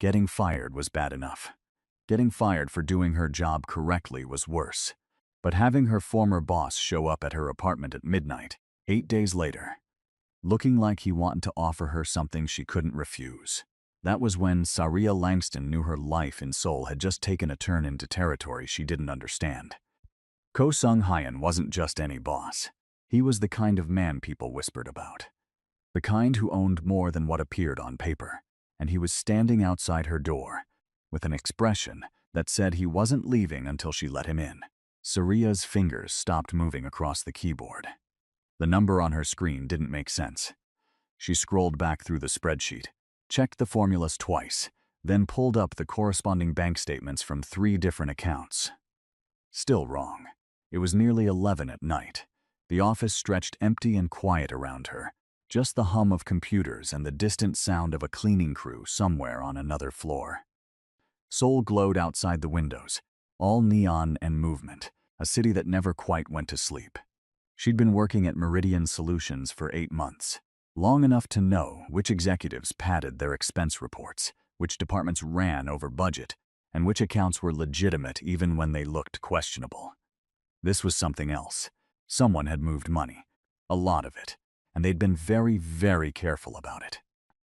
Getting fired was bad enough. Getting fired for doing her job correctly was worse. But having her former boss show up at her apartment at midnight, 8 days later, looking like he wanted to offer her something she couldn't refuse. That was when Saria Langston knew her life in Seoul had just taken a turn into territory she didn't understand. Ko Sung-hyun wasn't just any boss. He was the kind of man people whispered about. The kind who owned more than what appeared on paper. And he was standing outside her door, with an expression that said he wasn't leaving until she let him in. Saria's fingers stopped moving across the keyboard. The number on her screen didn't make sense. She scrolled back through the spreadsheet, checked the formulas twice, then pulled up the corresponding bank statements from 3 different accounts. Still wrong. It was nearly 11 at night. The office stretched empty and quiet around her, just the hum of computers and the distant sound of a cleaning crew somewhere on another floor. Seoul glowed outside the windows, all neon and movement, a city that never quite went to sleep. She'd been working at Meridian Solutions for 8 months, long enough to know which executives padded their expense reports, which departments ran over budget, and which accounts were legitimate even when they looked questionable. This was something else. Someone had moved money, a lot of it, and they'd been very, very careful about it.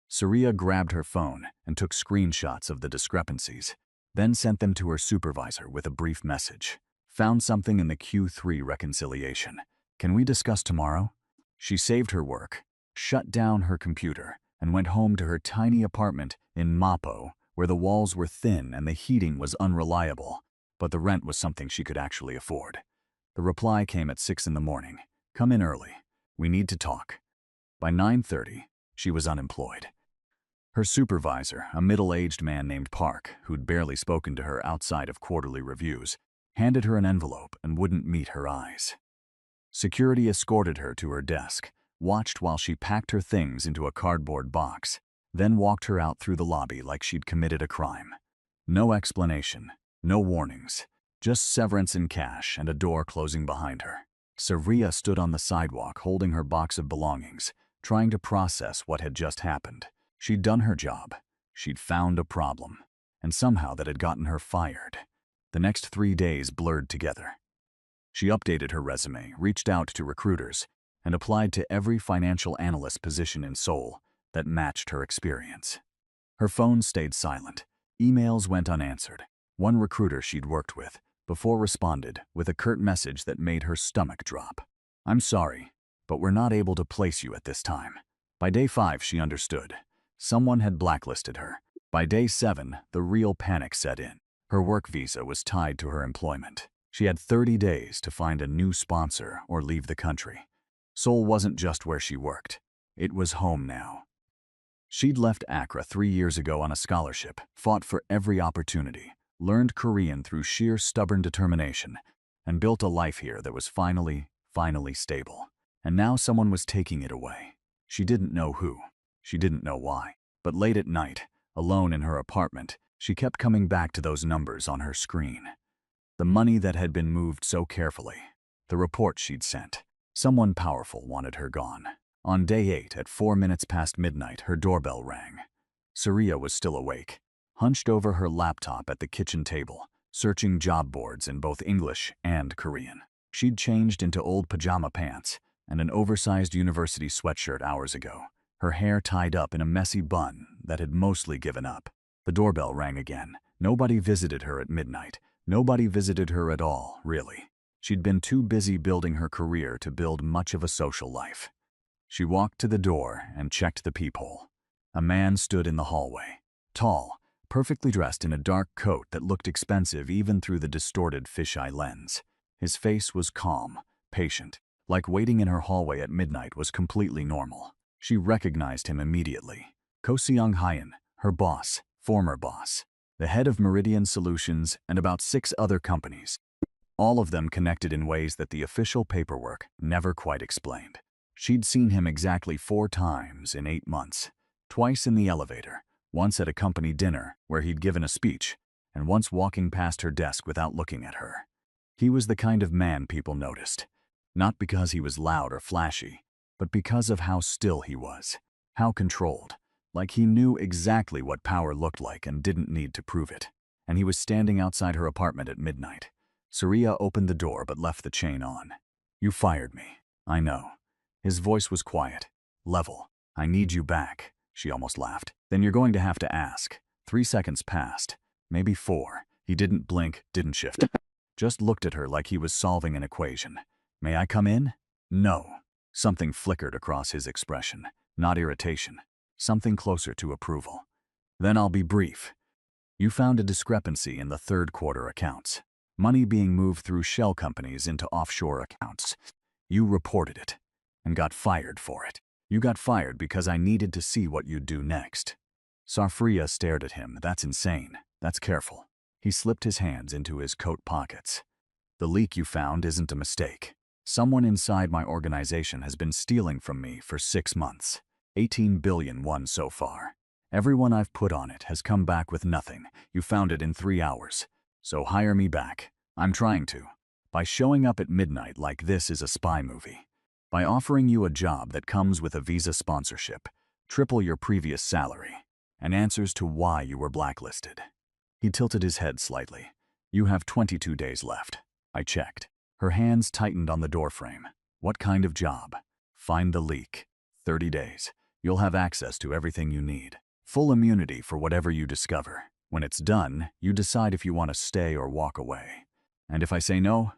Saria grabbed her phone and took screenshots of the discrepancies, then sent them to her supervisor with a brief message. Found something in the Q3 reconciliation. Can we discuss tomorrow? She saved her work, shut down her computer, and went home to her tiny apartment in Mapo, where the walls were thin and the heating was unreliable, but the rent was something she could actually afford. The reply came at 6 in the morning. Come in early. We need to talk. By 9:30, she was unemployed. Her supervisor, a middle-aged man named Park, who'd barely spoken to her outside of quarterly reviews, handed her an envelope and wouldn't meet her eyes. Security escorted her to her desk, watched while she packed her things into a cardboard box, then walked her out through the lobby like she'd committed a crime. No explanation, no warnings, just severance in cash and a door closing behind her. Saria stood on the sidewalk holding her box of belongings, trying to process what had just happened. She'd done her job. She'd found a problem, and somehow that had gotten her fired. The next 3 days blurred together. She updated her resume, reached out to recruiters, and applied to every financial analyst position in Seoul that matched her experience. Her phone stayed silent. Emails went unanswered. One recruiter she'd worked with before responded with a curt message that made her stomach drop. I'm sorry, but we're not able to place you at this time. By day 5, she understood. Someone had blacklisted her. By day 7, the real panic set in. Her work visa was tied to her employment. She had 30 days to find a new sponsor or leave the country. Seoul wasn't just where she worked. It was home now. She'd left Accra 3 years ago on a scholarship, fought for every opportunity, learned Korean through sheer stubborn determination, and built a life here that was finally stable. And now someone was taking it away. She didn't know who. She didn't know why. But late at night, alone in her apartment, she kept coming back to those numbers on her screen. The money that had been moved so carefully. The report she'd sent. Someone powerful wanted her gone. On day 8, at 4 minutes past midnight, her doorbell rang. Saria was still awake, hunched over her laptop at the kitchen table, searching job boards in both English and Korean. She'd changed into old pajama pants and an oversized university sweatshirt hours ago, her hair tied up in a messy bun that had mostly given up. The doorbell rang again. Nobody visited her at midnight. Nobody visited her at all, really. She'd been too busy building her career to build much of a social life. She walked to the door and checked the peephole. A man stood in the hallway, tall, perfectly dressed in a dark coat that looked expensive even through the distorted fisheye lens. His face was calm, patient, like waiting in her hallway at midnight was completely normal. She recognized him immediately. Ko Sung-hyun, her boss, former boss, the head of Meridian Solutions and about 6 other companies, all of them connected in ways that the official paperwork never quite explained. She'd seen him exactly 4 times in 8 months, twice in the elevator, once at a company dinner where he'd given a speech, and once walking past her desk without looking at her. He was the kind of man people noticed, not because he was loud or flashy, but because of how still he was, how controlled, Like he knew exactly what power looked like and didn't need to prove it. And he was standing outside her apartment at midnight. Surya opened the door but left the chain on. "You fired me. I know." His voice was quiet, level. "I need you back," she almost laughed. "Then you're going to have to ask." 3 seconds passed, maybe 4. He didn't blink, didn't shift. Just looked at her like he was solving an equation. "May I come in?" "No." Something flickered across his expression. Not irritation. Something closer to approval. "Then I'll be brief. You found a discrepancy in the third quarter accounts. Money being moved through shell companies into offshore accounts. You reported it and got fired for it. You got fired because I needed to see what you'd do next." Sarfria stared at him. "That's insane. That's careful." He slipped his hands into his coat pockets. "The leak you found isn't a mistake. Someone inside my organization has been stealing from me for 6 months. 18 billion won so far. Everyone I've put on it has come back with nothing. You found it in 3 hours. So hire me back. I'm trying to. By showing up at midnight like this is a spy movie. By offering you a job that comes with a visa sponsorship, triple your previous salary, and answers to why you were blacklisted." He tilted his head slightly. "You have 22 days left." I checked. Her hands tightened on the doorframe. "What kind of job?" "Find the leak. 30 days. You'll have access to everything you need. Full immunity for whatever you discover. When it's done, you decide if you want to stay or walk away. And if I say no,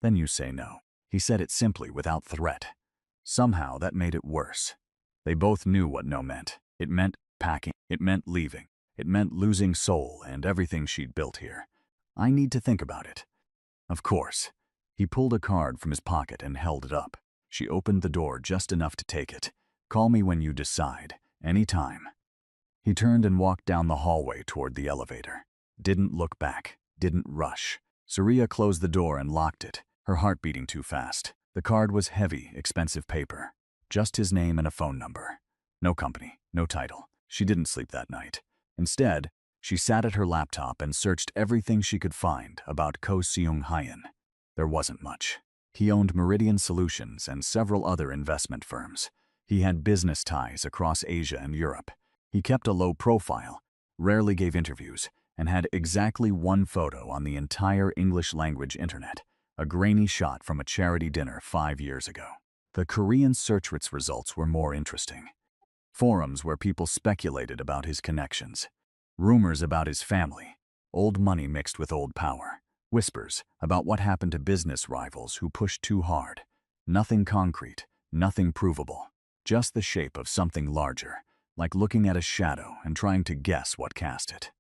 then you say no." He said it simply, without threat. Somehow that made it worse. They both knew what no meant. It meant packing. It meant leaving. It meant losing soul and everything she'd built here. "I need to think about it." "Of course." He pulled a card from his pocket and held it up. She opened the door just enough to take it. "Call me when you decide. Anytime." He turned and walked down the hallway toward the elevator. Didn't look back. Didn't rush. Surya closed the door and locked it, her heart beating too fast. The card was heavy, expensive paper. Just his name and a phone number. No company, no title. She didn't sleep that night. Instead, she sat at her laptop and searched everything she could find about Ko Seung-hyen. There wasn't much. He owned Meridian Solutions and several other investment firms. He had business ties across Asia and Europe. He kept a low profile, rarely gave interviews, and had exactly one photo on the entire English-language internet, a grainy shot from a charity dinner 5 years ago. The Korean search results were more interesting. Forums where people speculated about his connections. Rumors about his family. Old money mixed with old power. Whispers about what happened to business rivals who pushed too hard. Nothing concrete, nothing provable. Just the shape of something larger, like looking at a shadow and trying to guess what cast it.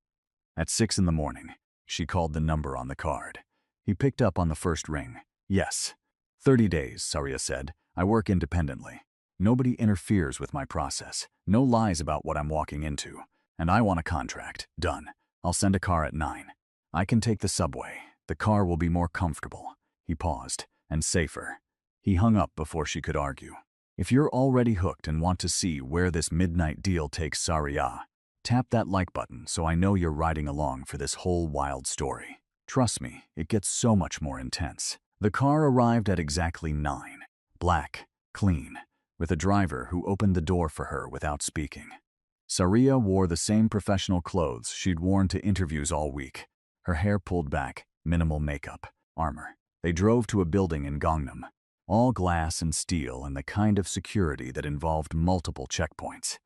At 6 in the morning, she called the number on the card. He picked up on the first ring. "Yes." 30 days, Surya said. "I work independently. Nobody interferes with my process. No lies about what I'm walking into. And I want a contract. Done. I'll send a car at 9. I can take the subway. The car will be more comfortable." He paused. "And safer." He hung up before she could argue. If you're already hooked and want to see where this midnight deal takes Surya, tap that like button so I know you're riding along for this whole wild story. Trust me, it gets so much more intense. The car arrived at exactly 9. Black, clean, with a driver who opened the door for her without speaking. Surya wore the same professional clothes she'd worn to interviews all week. Her hair pulled back, minimal makeup, armor. They drove to a building in Gangnam. All glass and steel and the kind of security that involved multiple checkpoints.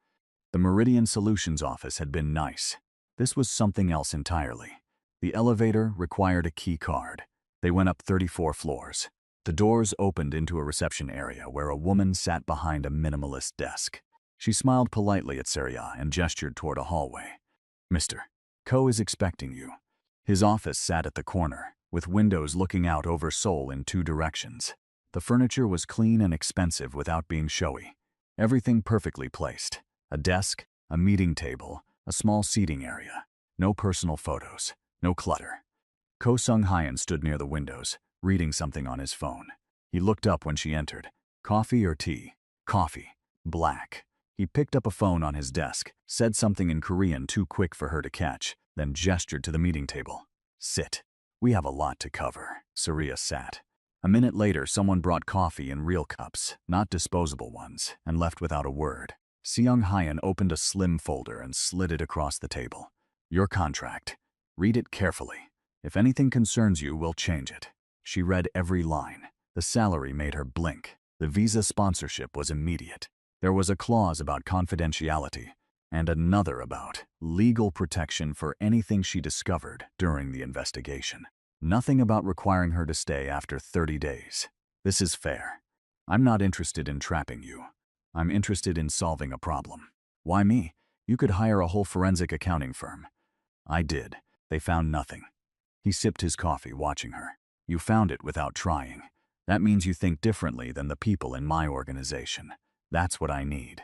The Meridian Solutions office had been nice. This was something else entirely. The elevator required a key card. They went up 34 floors. The doors opened into a reception area where a woman sat behind a minimalist desk. She smiled politely at Surya and gestured toward a hallway. "Mr. Ko is expecting you." His office sat at the corner, with windows looking out over Seoul in 2 directions. The furniture was clean and expensive without being showy. Everything perfectly placed. A desk, a meeting table, a small seating area. No personal photos. No clutter. Ko Seung-hyen stood near the windows, reading something on his phone. He looked up when she entered. "Coffee or tea?" "Coffee. Black." He picked up a phone on his desk, said something in Korean too quick for her to catch, then gestured to the meeting table. "Sit. We have a lot to cover." Surya sat. A minute later, someone brought coffee in real cups, not disposable ones, and left without a word. Seung Hyan opened a slim folder and slid it across the table. Your contract. Read it carefully. If anything concerns you, we'll change it. She read every line. The salary made her blink. The visa sponsorship was immediate. There was a clause about confidentiality, and another about legal protection for anything she discovered during the investigation. Nothing about requiring her to stay after 30 days. This is fair. I'm not interested in trapping you. I'm interested in solving a problem. Why me? You could hire a whole forensic accounting firm. I did. They found nothing. He sipped his coffee, watching her. You found it without trying. That means you think differently than the people in my organization. That's what I need.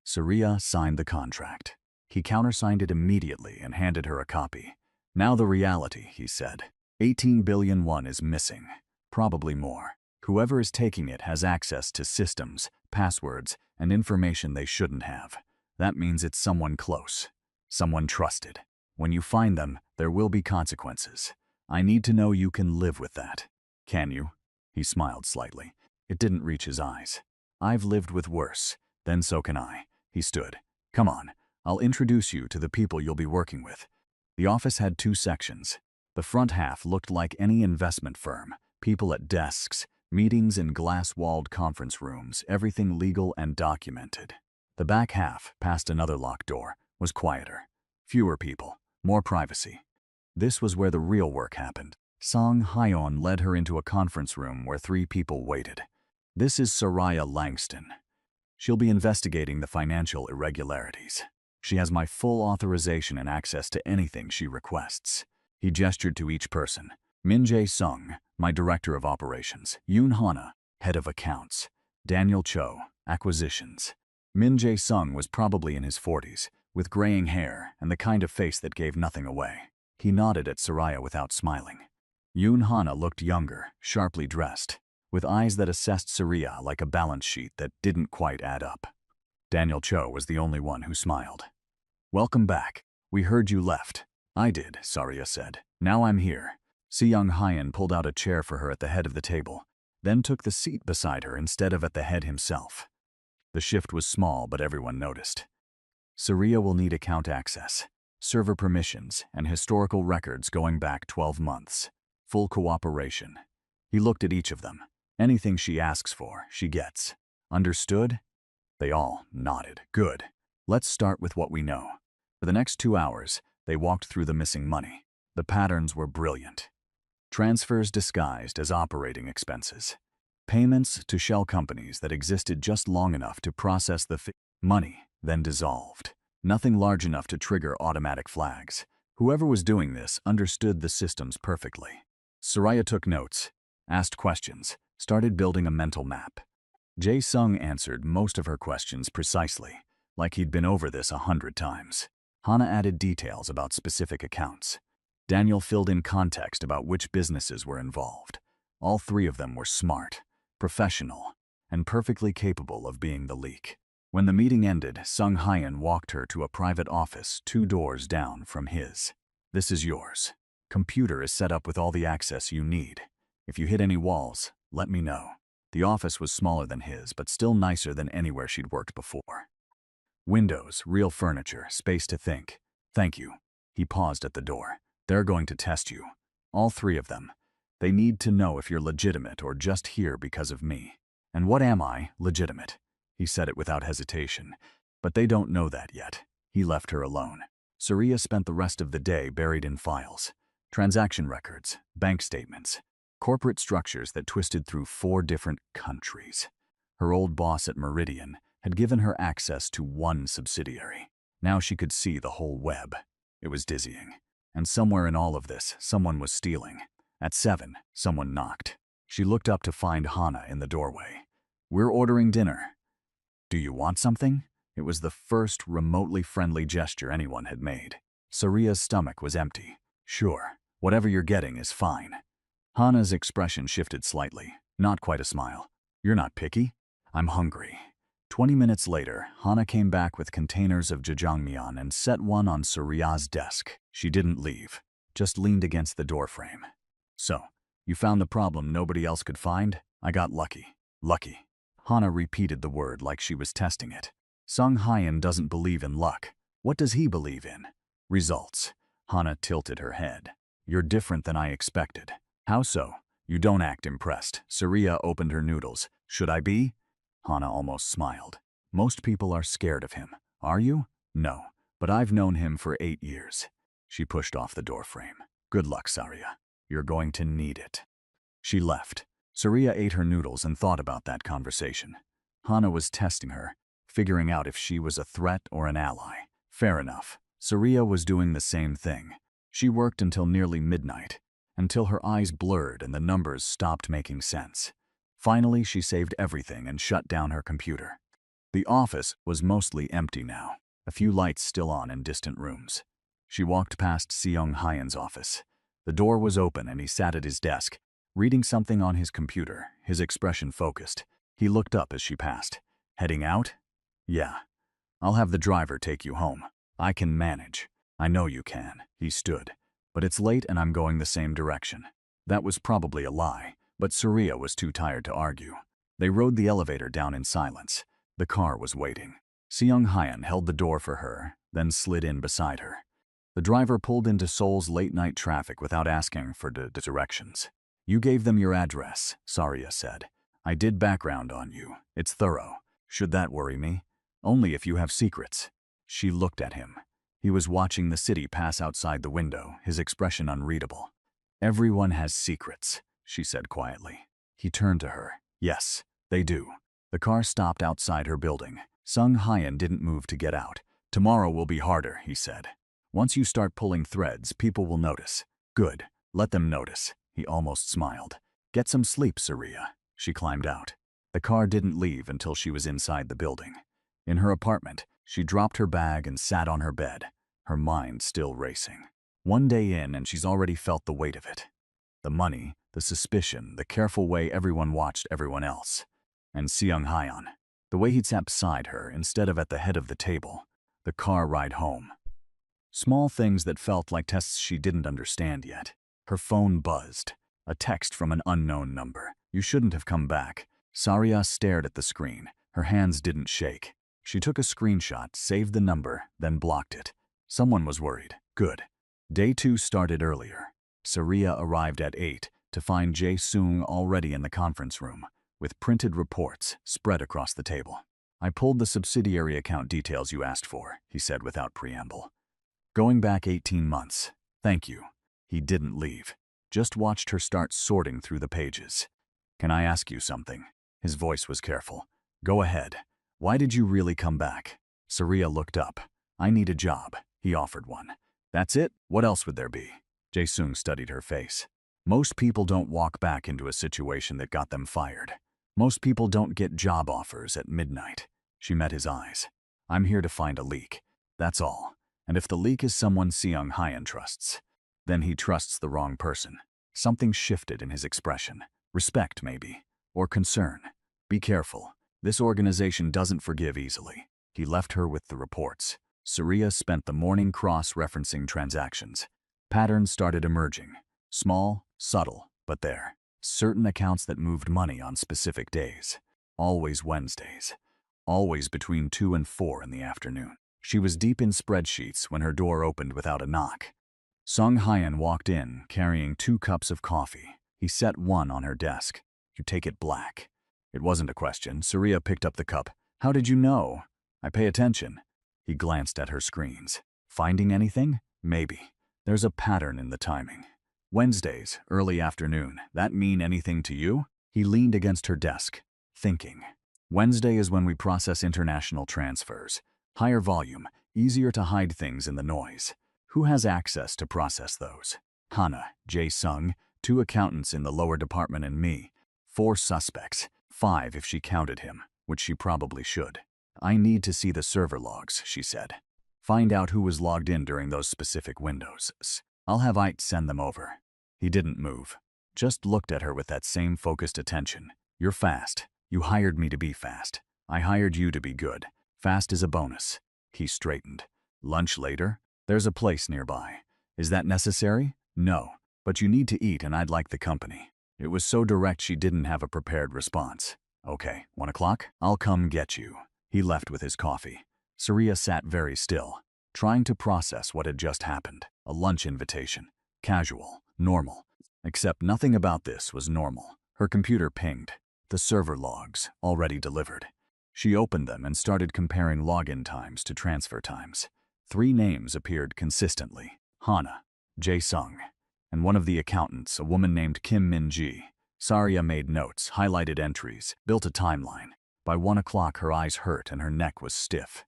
Surya signed the contract. He countersigned it immediately and handed her a copy. Now the reality, he said. 18 billion won is missing. Probably more. Whoever is taking it has access to systems, passwords, and information they shouldn't have. That means it's someone close. Someone trusted. When you find them, there will be consequences. I need to know you can live with that. Can you? He smiled slightly. It didn't reach his eyes. I've lived with worse. Then so can I. He stood. Come on. I'll introduce you to the people you'll be working with. The office had 2 sections. The front half looked like any investment firm. People at desks, meetings in glass-walled conference rooms, everything legal and documented. The back half, past another locked door, was quieter. Fewer people, more privacy. This was where the real work happened. Song Hyeon led her into a conference room where 3 people waited. This is Soraya Langston. She'll be investigating the financial irregularities. She has my full authorization and access to anything she requests. He gestured to each person. Min Jae-sung, my director of operations. Yoon Hana, head of accounts. Daniel Cho, acquisitions. Min Jae-sung was probably in his 40s, with graying hair and the kind of face that gave nothing away. He nodded at Soraya without smiling. Yoon Hana looked younger, sharply dressed, with eyes that assessed Soraya like a balance sheet that didn't quite add up. Daniel Cho was the only one who smiled. Welcome back. We heard you left. I did, Soraya said. Now I'm here. Seung Hyan pulled out a chair for her at the head of the table, then took the seat beside her instead of at the head himself. The shift was small, but everyone noticed. Soraya will need account access, server permissions, and historical records going back 12 months. Full cooperation. He looked at each of them. Anything she asks for, she gets. Understood? They all nodded. Good. Let's start with what we know. For the next 2 hours, they walked through the missing money. The patterns were brilliant. Transfers disguised as operating expenses. Payments to shell companies that existed just long enough to process the money, then dissolved. Nothing large enough to trigger automatic flags. Whoever was doing this understood the systems perfectly. Soraya took notes, asked questions, started building a mental map. Jae-sung answered most of her questions precisely, like he'd been over this 100 times. Hana added details about specific accounts. Daniel filled in context about which businesses were involved. All 3 of them were smart, professional, and perfectly capable of being the leak. When the meeting ended, Sung Hyan walked her to a private office 2 doors down from his. This is yours. Computer is set up with all the access you need. If you hit any walls, let me know. The office was smaller than his, but still nicer than anywhere she'd worked before. Windows, real furniture, space to think. Thank you. He paused at the door. They're going to test you. All 3 of them. They need to know if you're legitimate or just here because of me. And what am I? Legitimate. He said it without hesitation. But they don't know that yet. He left her alone. Soraya spent the rest of the day buried in files. Transaction records, bank statements, corporate structures that twisted through 4 different countries. Her old boss at Meridian had given her access to 1 subsidiary. Now she could see the whole web. It was dizzying. And somewhere in all of this, someone was stealing. At 7, someone knocked. She looked up to find Hana in the doorway. We're ordering dinner. Do you want something? It was the first remotely friendly gesture anyone had made. Soraya's stomach was empty. Sure, whatever you're getting is fine. Hana's expression shifted slightly, not quite a smile. You're not picky? I'm hungry. 20 minutes later, Hana came back with containers of jjajangmyeon and set one on Soraya's desk. She didn't leave, just leaned against the doorframe. So, you found the problem nobody else could find? I got lucky. Lucky. Hana repeated the word like she was testing it. Sung Hyan doesn't believe in luck. What does he believe in? Results. Hana tilted her head. You're different than I expected. How so? You don't act impressed. Surya opened her noodles. Should I be? Hana almost smiled. Most people are scared of him. Are you? No. But I've known him for 8 years. She pushed off the doorframe. Good luck, Surya. You're going to need it. She left. Surya ate her noodles and thought about that conversation. Hana was testing her, figuring out if she was a threat or an ally. Fair enough. Surya was doing the same thing. She worked until nearly midnight, until her eyes blurred and the numbers stopped making sense. Finally, she saved everything and shut down her computer. The office was mostly empty now, a few lights still on in distant rooms. She walked past Seong Hyan's office. The door was open and he sat at his desk, reading something on his computer, his expression focused. He looked up as she passed. Heading out? Yeah. I'll have the driver take you home. I can manage. I know you can. He stood. But it's late and I'm going the same direction. That was probably a lie, but Surya was too tired to argue. They rode the elevator down in silence. The car was waiting. Seong Hyan held the door for her, then slid in beside her. The driver pulled into Seoul's late-night traffic without asking for directions. You gave them your address, Surya said. I did background on you. It's thorough. Should that worry me? Only if you have secrets. She looked at him. He was watching the city pass outside the window, his expression unreadable. Everyone has secrets, she said quietly. He turned to her. Yes, they do. The car stopped outside her building. Sung Hyan didn't move to get out. Tomorrow will be harder, he said. Once you start pulling threads, people will notice. Good. Let them notice. He almost smiled. Get some sleep, Surya. She climbed out. The car didn't leave until she was inside the building. In her apartment, she dropped her bag and sat on her bed, her mind still racing. One day in and she's already felt the weight of it. The money, the suspicion, the careful way everyone watched everyone else. And Seong Hyan, the way he'd sat beside her instead of at the head of the table, the car ride home. Small things that felt like tests she didn't understand yet. Her phone buzzed. A text from an unknown number. You shouldn't have come back. Surya stared at the screen. Her hands didn't shake. She took a screenshot, saved the number, then blocked it. Someone was worried. Good. Day 2 started earlier. Surya arrived at 8 to find Jae-sung already in the conference room, with printed reports spread across the table. I pulled the subsidiary account details you asked for, he said without preamble. Going back 18 months. Thank you. He didn't leave. Just watched her start sorting through the pages. Can I ask you something? His voice was careful. Go ahead. Why did you really come back? Surya looked up. I need a job. He offered one. That's it? What else would there be? Jae-sung studied her face. Most people don't walk back into a situation that got them fired. Most people don't get job offers at midnight. She met his eyes. I'm here to find a leak. That's all. And if the leak is someone Seong Hyan trusts, then he trusts the wrong person. Something shifted in his expression. Respect, maybe. Or concern. Be careful. This organization doesn't forgive easily. He left her with the reports. Surya spent the morning cross-referencing transactions. Patterns started emerging. Small, subtle, but there. Certain accounts that moved money on specific days. Always Wednesdays. Always between 2 and 4 in the afternoon. She was deep in spreadsheets when her door opened without a knock. Sung Hyan walked in, carrying 2 cups of coffee. He set one on her desk. You take it black. It wasn't a question. Surya picked up the cup. How did you know? I pay attention. He glanced at her screens. Finding anything? Maybe. There's a pattern in the timing. Wednesdays, early afternoon. That mean anything to you? He leaned against her desk, thinking. Wednesday is when we process international transfers. Higher volume, easier to hide things in the noise. Who has access to process those? Hana, Jae-sung, 2 accountants in the lower department and me. 4 suspects, 5 if she counted him, which she probably should. I need to see the server logs, she said. Find out who was logged in during those specific windows. I'll have Ite send them over. He didn't move. Just looked at her with that same focused attention. You're fast. You hired me to be fast. I hired you to be good. Fast is a bonus. He straightened. Lunch later? There's a place nearby. Is that necessary? No. But you need to eat and I'd like the company. It was so direct she didn't have a prepared response. Okay, 1 o'clock? I'll come get you. He left with his coffee. Surya sat very still, trying to process what had just happened. A lunch invitation. Casual. Normal. Except nothing about this was normal. Her computer pinged. The server logs, already delivered. She opened them and started comparing login times to transfer times. 3 names appeared consistently. Hana, Jae-sung, and one of the accountants, a woman named Kim Min-ji. Surya made notes, highlighted entries, built a timeline. By 1 o'clock her eyes hurt and her neck was stiff.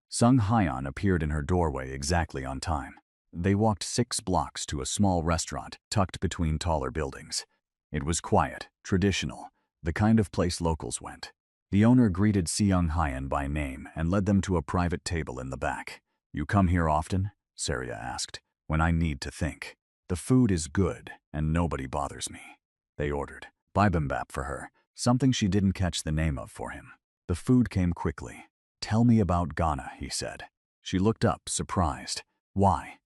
Sung Hyun appeared in her doorway exactly on time. They walked 6 blocks to a small restaurant tucked between taller buildings. It was quiet, traditional, the kind of place locals went. The owner greeted Seung Hyun by name and led them to a private table in the back. "You come here often?" Surya asked. "When I need to think. The food is good and nobody bothers me." They ordered bibimbap for her, something she didn't catch the name of for him. The food came quickly. "Tell me about Ghana," he said. She looked up, surprised. "Why?"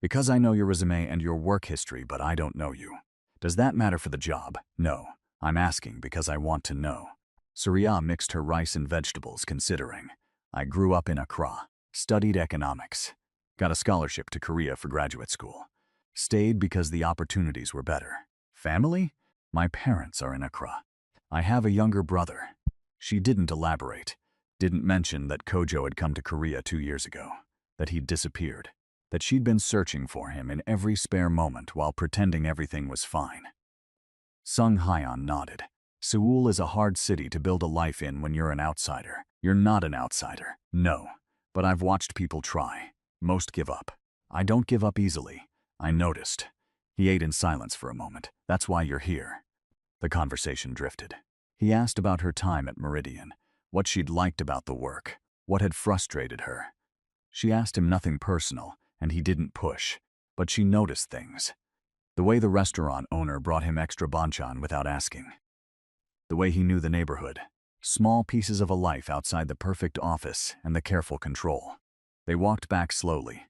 "Because I know your resume and your work history, but I don't know you." "Does that matter for the job?" "No. I'm asking because I want to know." Surya mixed her rice and vegetables, considering. "I grew up in Accra, studied economics, got a scholarship to Korea for graduate school. Stayed because the opportunities were better. Family? My parents are in Accra. I have a younger brother." She didn't elaborate, didn't mention that Kojo had come to Korea 2 years ago, that he'd disappeared, that she'd been searching for him in every spare moment while pretending everything was fine. Sung Hyun nodded. "Seoul is a hard city to build a life in when you're an outsider." "You're not an outsider." "No, but I've watched people try. Most give up. I don't give up easily. I noticed." He ate in silence for a moment. "That's why you're here." The conversation drifted. He asked about her time at Meridian, what she'd liked about the work, what had frustrated her. She asked him nothing personal, and he didn't push, but she noticed things. The way the restaurant owner brought him extra banchan without asking. The way he knew the neighborhood. Small pieces of a life outside the perfect office and the careful control. They walked back slowly.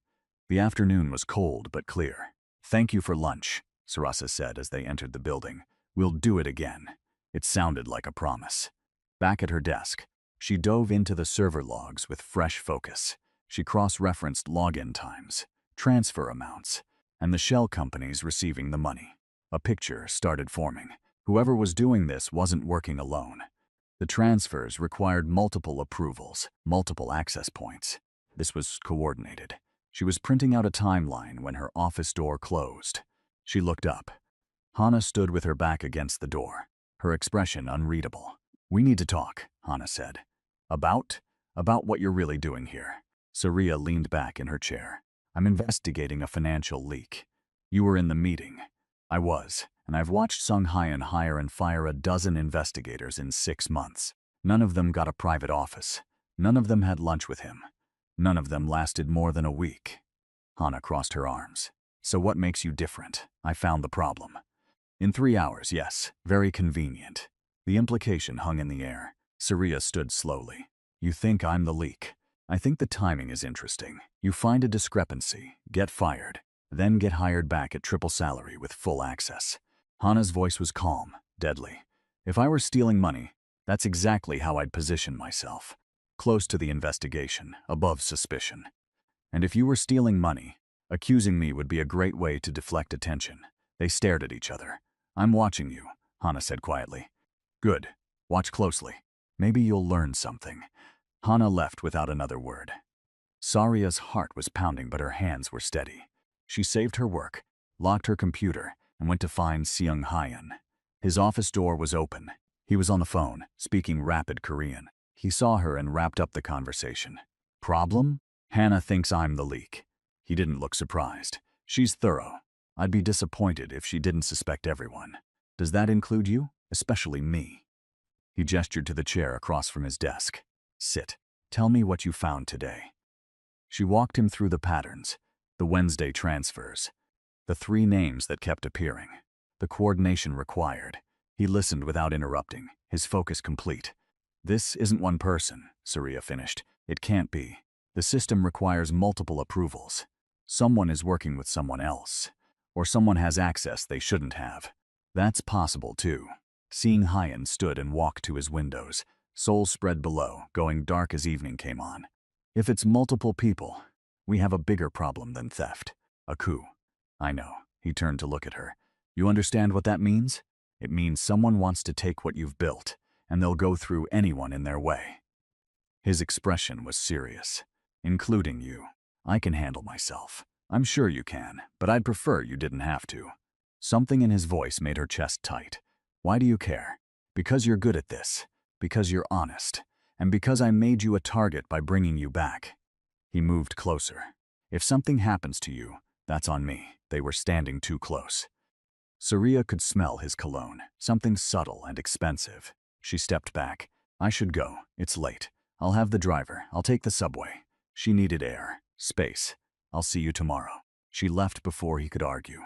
The afternoon was cold but clear. "Thank you for lunch," Sarasa said as they entered the building. "We'll do it again." It sounded like a promise. Back at her desk, she dove into the server logs with fresh focus. She cross-referenced login times, transfer amounts, and the shell companies receiving the money. A picture started forming. Whoever was doing this wasn't working alone. The transfers required multiple approvals, multiple access points. This was coordinated. She was printing out a timeline when her office door closed. She looked up. Hana stood with her back against the door, her expression unreadable. "We need to talk," Hana said. About what you're really doing here." Surya leaned back in her chair. "I'm investigating a financial leak." "You were in the meeting." "I was, and I've watched Sung Hyun hire and fire a dozen investigators in 6 months. None of them got a private office. None of them had lunch with him. None of them lasted more than a week." Hana crossed her arms. "So what makes you different?" "I found the problem." "In 3 hours, yes. Very convenient." The implication hung in the air. Surya stood slowly. "You think I'm the leak. I think the timing is interesting. You find a discrepancy, get fired, then get hired back at triple salary with full access." Hana's voice was calm, deadly. "If I were stealing money, that's exactly how I'd position myself. Close to the investigation, above suspicion. And if you were stealing money, accusing me would be a great way to deflect attention." They stared at each other. "I'm watching you," Hana said quietly. "Good. Watch closely. Maybe you'll learn something." Hana left without another word. Saria's heart was pounding, but her hands were steady. She saved her work, locked her computer, and went to find Seung Hyun. His office door was open. He was on the phone, speaking rapid Korean. He saw her and wrapped up the conversation. "Problem? Hana thinks I'm the leak." He didn't look surprised. "She's thorough. I'd be disappointed if she didn't suspect everyone. Does that include you? Especially me." He gestured to the chair across from his desk. "Sit. Tell me what you found today." She walked him through the patterns, the Wednesday transfers, the 3 names that kept appearing, the coordination required. He listened without interrupting, his focus complete. "This isn't one person," Surya finished. "It can't be. The system requires multiple approvals. Someone is working with someone else, or someone has access they shouldn't have. That's possible too." Seeing Hyun stood and walked to his windows. Soul spread below, going dark as evening came on. If it's multiple people, we have a bigger problem than theft. A coup. I know. He turned to look at her. You understand what that means? It means someone wants to take what you've built, and they'll go through anyone in their way. His expression was serious. Including you. I can handle myself. I'm sure you can, but I'd prefer you didn't have to. Something in his voice made her chest tight. Why do you care? Because you're good at this. Because you're honest. And because I made you a target by bringing you back. He moved closer. If something happens to you, that's on me. They were standing too close. Surya could smell his cologne, something subtle and expensive. She stepped back. I should go. It's late. I'll have the driver. I'll take the subway. She needed air, space. I'll see you tomorrow. She left before he could argue.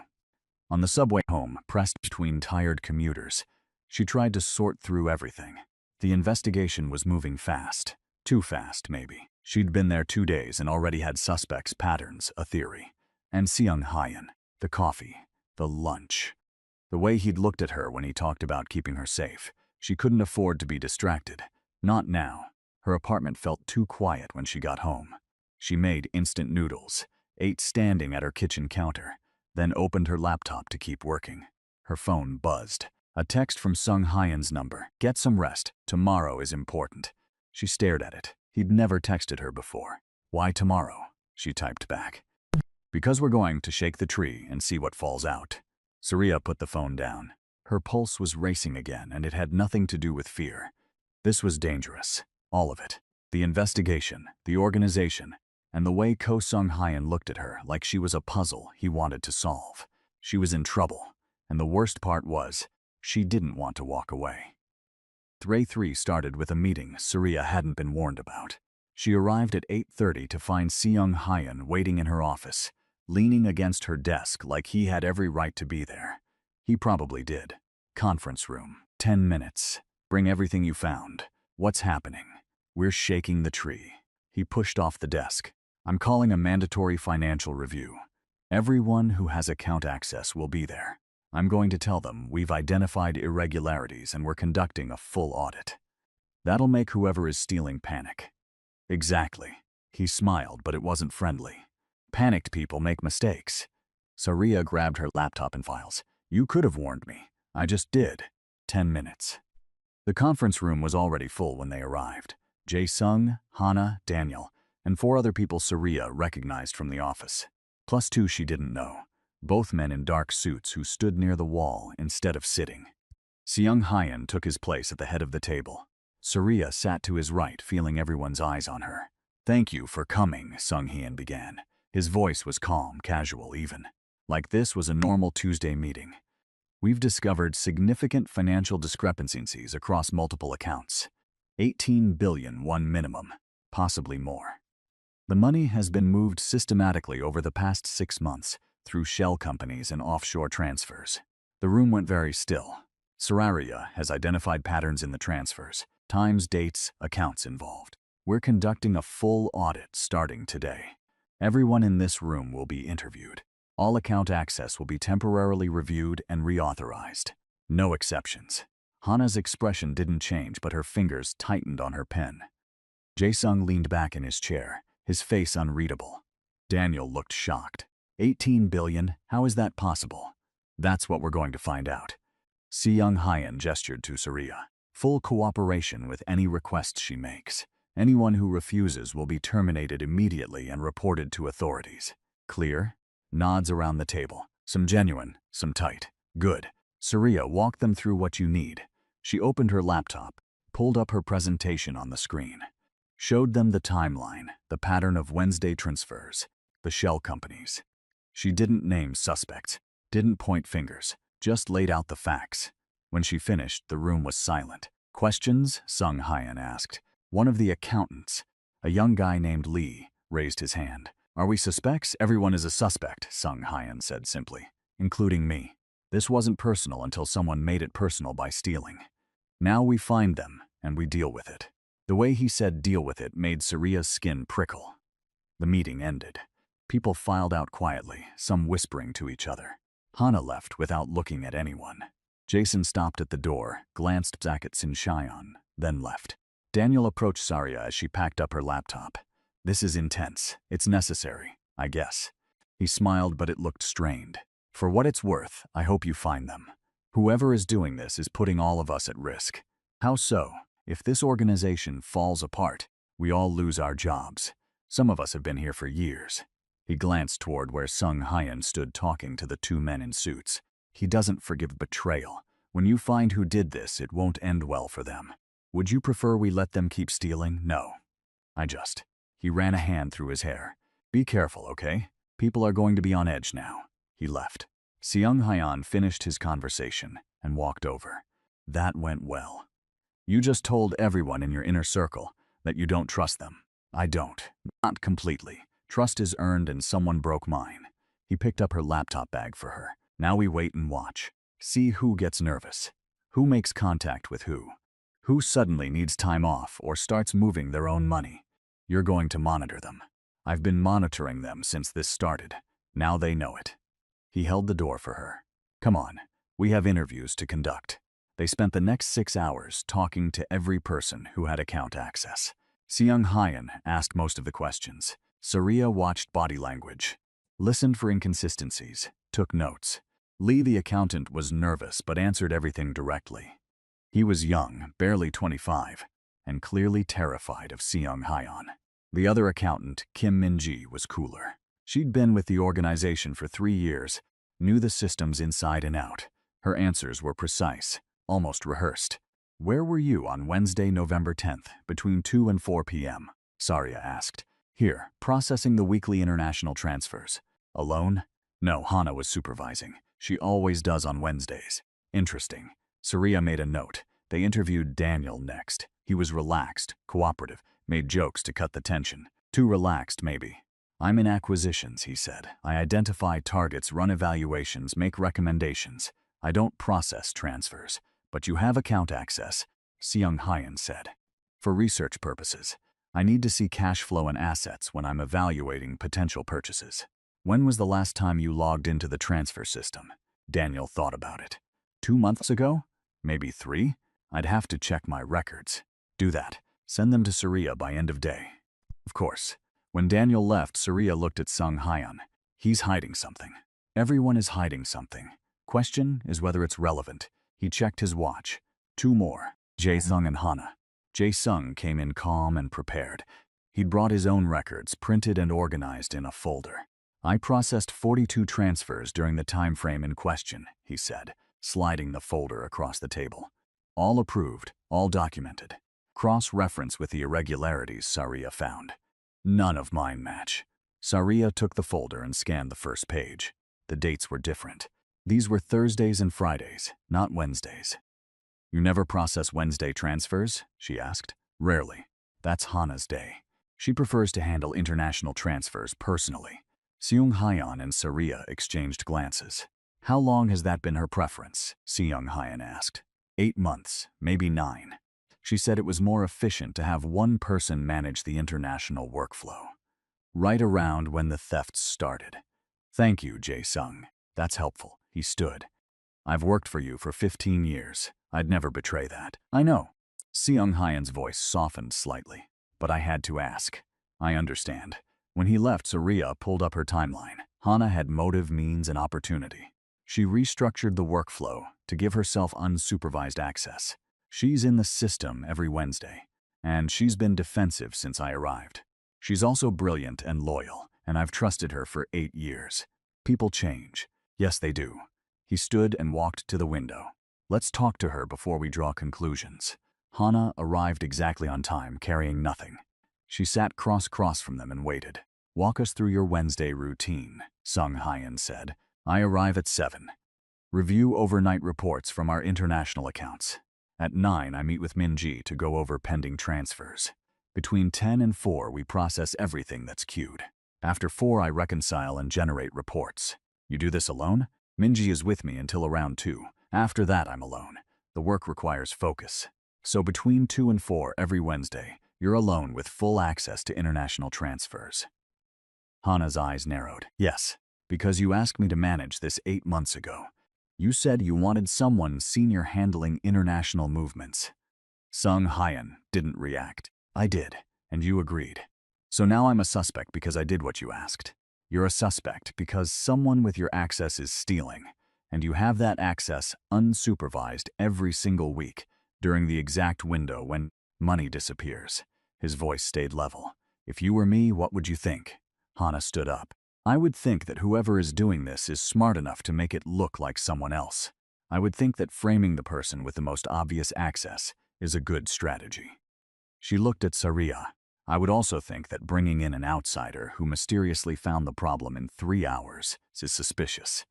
On the subway home, pressed between tired commuters, she tried to sort through everything. The investigation was moving fast. Too fast, maybe. She'd been there 2 days and already had suspects, patterns, a theory. And Seung Hyan, the coffee, the lunch. The way he'd looked at her when he talked about keeping her safe. She couldn't afford to be distracted. Not now. Her apartment felt too quiet when she got home. She made instant noodles, ate standing at her kitchen counter, then opened her laptop to keep working. Her phone buzzed. A text from Seung Hyan's number. Get some rest. Tomorrow is important. She stared at it. He'd never texted her before. Why tomorrow? She typed back. Because we're going to shake the tree and see what falls out. Surya put the phone down. Her pulse was racing again, and it had nothing to do with fear. This was dangerous. All of it. The investigation, the organization, and the way Ko Seung Hyan looked at her like she was a puzzle he wanted to solve. She was in trouble, and the worst part was, she didn't want to walk away. Day 3 started with a meeting Surya hadn't been warned about. She arrived at 8:30 to find Seung Hyan waiting in her office, leaning against her desk like he had every right to be there. He probably did. Conference room. 10 minutes. Bring everything you found. What's happening? We're shaking the tree. He pushed off the desk. I'm calling a mandatory financial review. Everyone who has account access will be there. I'm going to tell them we've identified irregularities and we're conducting a full audit. That'll make whoever is stealing panic. Exactly. He smiled, but it wasn't friendly. Panicked people make mistakes. Surya grabbed her laptop and files. You could have warned me. I just did. 10 minutes. The conference room was already full when they arrived. Jae-sung, Hana, Daniel, and 4 other people Surya recognized from the office. Plus 2 she didn't know. Both men in dark suits who stood near the wall instead of sitting. Seung Hyan took his place at the head of the table. Surya sat to his right, feeling everyone's eyes on her. Thank you for coming, Seung Hyan began. His voice was calm, casual even. Like this was a normal Tuesday meeting. We've discovered significant financial discrepancies across multiple accounts. 18 billion, one minimum, possibly more. The money has been moved systematically over the past 6 months through shell companies and offshore transfers. The room went very still. Surya has identified patterns in the transfers, times, dates, accounts involved. We're conducting a full audit starting today. Everyone in this room will be interviewed. All account access will be temporarily reviewed and reauthorized. No exceptions. Hana's expression didn't change, but her fingers tightened on her pen. Jae-sung leaned back in his chair, his face unreadable. Daniel looked shocked. 18 billion? How is that possible? That's what we're going to find out. Seung Hyan gestured to Surya. Full cooperation with any requests she makes. Anyone who refuses will be terminated immediately and reported to authorities. Clear? Nods around the table. Some genuine, some tight. Good. Surya walked them through what you need. She opened her laptop, pulled up her presentation on the screen. Showed them the timeline, the pattern of Wednesday transfers, the shell companies. She didn't name suspects, didn't point fingers, just laid out the facts. When she finished, the room was silent. Questions? Seung Hyan asked. One of the accountants, a young guy named Lee, raised his hand. Are we suspects? Everyone is a suspect, Seung Hyan said simply, including me. This wasn't personal until someone made it personal by stealing. Now we find them, and we deal with it. The way he said deal with it made Surya's skin prickle. The meeting ended. People filed out quietly, some whispering to each other. Hana left without looking at anyone. Jason stopped at the door, glanced back at Sin Chyon, then left. Daniel approached Saria as she packed up her laptop. This is intense. It's necessary, I guess. He smiled, but it looked strained. For what it's worth, I hope you find them. Whoever is doing this is putting all of us at risk. How so? If this organization falls apart, we all lose our jobs. Some of us have been here for years. He glanced toward where Sung Hyan stood talking to the two men in suits. He doesn't forgive betrayal. When you find who did this, it won't end well for them. Would you prefer we let them keep stealing? No. He ran a hand through his hair. Be careful, okay? People are going to be on edge now. He left. Seung Hyan finished his conversation and walked over. That went well. You just told everyone in your inner circle that you don't trust them. I don't. Not completely. Trust is earned and someone broke mine. He picked up her laptop bag for her. Now we wait and watch. See who gets nervous. Who makes contact with who. Who suddenly needs time off or starts moving their own money. You're going to monitor them. I've been monitoring them since this started. Now they know it. He held the door for her. Come on, we have interviews to conduct. They spent the next 6 hours talking to every person who had account access. Seung Hyan asked most of the questions. Saria watched body language, listened for inconsistencies, took notes. Lee, the accountant, was nervous but answered everything directly. He was young, barely 25, and clearly terrified of Seung Hyan. The other accountant, Kim Min-ji, was cooler. She'd been with the organization for 3 years, knew the systems inside and out. Her answers were precise, almost rehearsed. Where were you on Wednesday, November 10th, between 2 and 4 p.m.? Saria asked. Here, processing the weekly international transfers. Alone? No, Hana was supervising. She always does on Wednesdays. Interesting. Saria made a note. They interviewed Daniel next. He was relaxed, cooperative, made jokes to cut the tension. Too relaxed, maybe. I'm in acquisitions, he said. I identify targets, run evaluations, make recommendations. I don't process transfers. But you have account access, Seung Hyan said. For research purposes, I need to see cash flow and assets when I'm evaluating potential purchases. When was the last time you logged into the transfer system? Daniel thought about it. 2 months ago? Maybe 3? I'd have to check my records. Do that. Send them to Saria by end of day. Of course. When Daniel left, Saria looked at Seung Hyan. He's hiding something. Everyone is hiding something. Question is whether it's relevant. He checked his watch. 2 more. Jae-sung and Hana. Jae-sung came in calm and prepared. He'd brought his own records, printed and organized in a folder. I processed 42 transfers during the time frame in question, he said, sliding the folder across the table. All approved, all documented. Cross-reference with the irregularities Saria found. None of mine match. Saria took the folder and scanned the first page. The dates were different. These were Thursdays and Fridays, not Wednesdays. You never process Wednesday transfers? She asked. Rarely. That's Hana's day. She prefers to handle international transfers personally. Seung Hyan and Saria exchanged glances. How long has that been her preference? Seung Hyan asked. 8 months, maybe 9. She said it was more efficient to have one person manage the international workflow. Right around when the thefts started. Thank you, Jae-sung. That's helpful. He stood. I've worked for you for 15 years. I'd never betray that. I know. Seung Hyan's voice softened slightly. But I had to ask. I understand. When he left, Saria pulled up her timeline. Hana had motive, means, and opportunity. She restructured the workflow to give herself unsupervised access. She's in the system every Wednesday, and she's been defensive since I arrived. She's also brilliant and loyal, and I've trusted her for 8 years. People change. Yes, they do. He stood and walked to the window. Let's talk to her before we draw conclusions. Hana arrived exactly on time, carrying nothing. She sat cross from them and waited. Walk us through your Wednesday routine, Seung Hyan said. I arrive at 7. Review overnight reports from our international accounts. At 9, I meet with Min-ji to go over pending transfers. Between 10 and 4, we process everything that's queued. After 4, I reconcile and generate reports. You do this alone? Min-ji is with me until around 2. After that, I'm alone. The work requires focus. So between 2 and 4 every Wednesday, you're alone with full access to international transfers. Hana's eyes narrowed. Yes, because you asked me to manage this 8 months ago. You said you wanted someone senior handling international movements. Sung Hyun didn't react. I did, and you agreed. So now I'm a suspect because I did what you asked. You're a suspect because someone with your access is stealing, and you have that access unsupervised every single week during the exact window when money disappears. His voice stayed level. If you were me, what would you think? Hana stood up. I would think that whoever is doing this is smart enough to make it look like someone else. I would think that framing the person with the most obvious access is a good strategy. She looked at Saria. I would also think that bringing in an outsider who mysteriously found the problem in 3 hours is suspicious.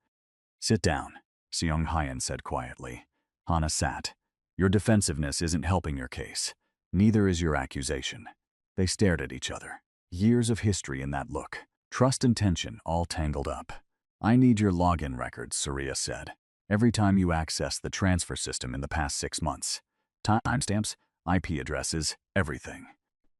Sit down, Seong Hyun said quietly. Hana sat. Your defensiveness isn't helping your case. Neither is your accusation. They stared at each other. Years of history in that look. Trust and tension all tangled up. I need your login records, Saria said. Every time you access the transfer system in the past 6 months. Timestamps, IP addresses, everything.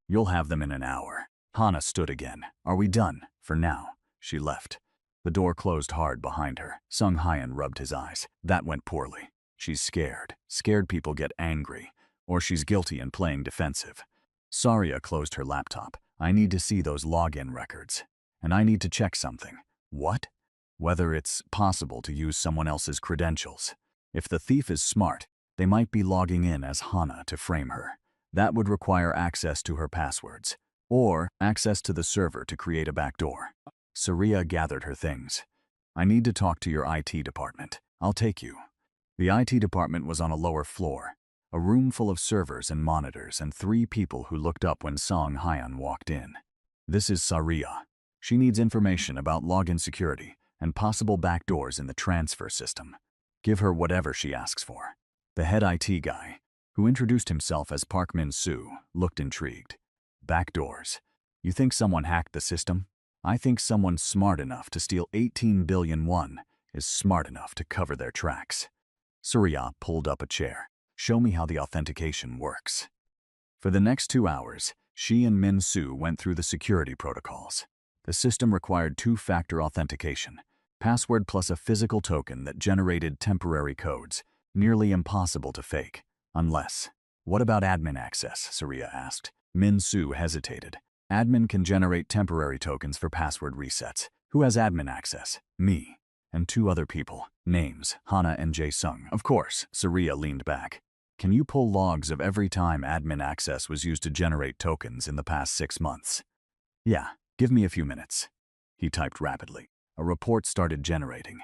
You'll have them in an hour. Hana stood again. Are we done? For now. She left. The door closed hard behind her. Sung Hyun rubbed his eyes. That went poorly. She's scared. Scared people get angry. Or she's guilty and playing defensive. Saria closed her laptop. I need to see those login records. And I need to check something. What? Whether it's possible to use someone else's credentials. If the thief is smart, they might be logging in as Hana to frame her. That would require access to her passwords, or access to the server to create a backdoor. Saria gathered her things. I need to talk to your IT department. I'll take you. The IT department was on a lower floor, a room full of servers and monitors and 3 people who looked up when Sung Hyun walked in. This is Saria. She needs information about login security and possible backdoors in the transfer system. Give her whatever she asks for. The head IT guy, who introduced himself as Park Min-soo, looked intrigued. Backdoors. You think someone hacked the system? I think someone smart enough to steal 18 billion won is smart enough to cover their tracks. Surya pulled up a chair. Show me how the authentication works. For the next 2 hours, she and Min-soo went through the security protocols. The system required 2-factor authentication, password plus a physical token that generated temporary codes, nearly impossible to fake. Unless. What about admin access? Surya asked. Min-soo hesitated. Admin can generate temporary tokens for password resets. Who has admin access? Me. And 2 other people. Names, Hana and Jae-sung. Of course, Surya leaned back. Can you pull logs of every time admin access was used to generate tokens in the past 6 months? Yeah, give me a few minutes. He typed rapidly. A report started generating.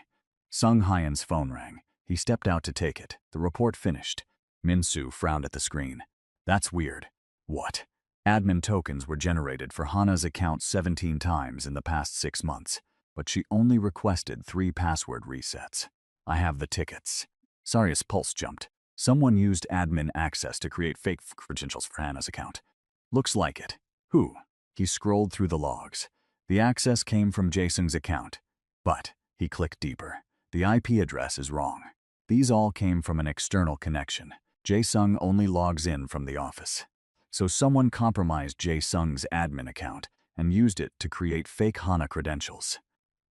Sung Hyun's phone rang. He stepped out to take it. The report finished. Min-soo frowned at the screen. That's weird. What? Admin tokens were generated for Hana's account 17 times in the past 6 months, but she only requested 3 password resets. I have the tickets. Saria's pulse jumped. Someone used admin access to create fake credentials for Hana's account. Looks like it. Who? He scrolled through the logs. The access came from Jae-sung's account. But, he clicked deeper. The IP address is wrong. These all came from an external connection. Jae-sung only logs in from the office. So someone compromised Jae-sung's admin account and used it to create fake Hana credentials.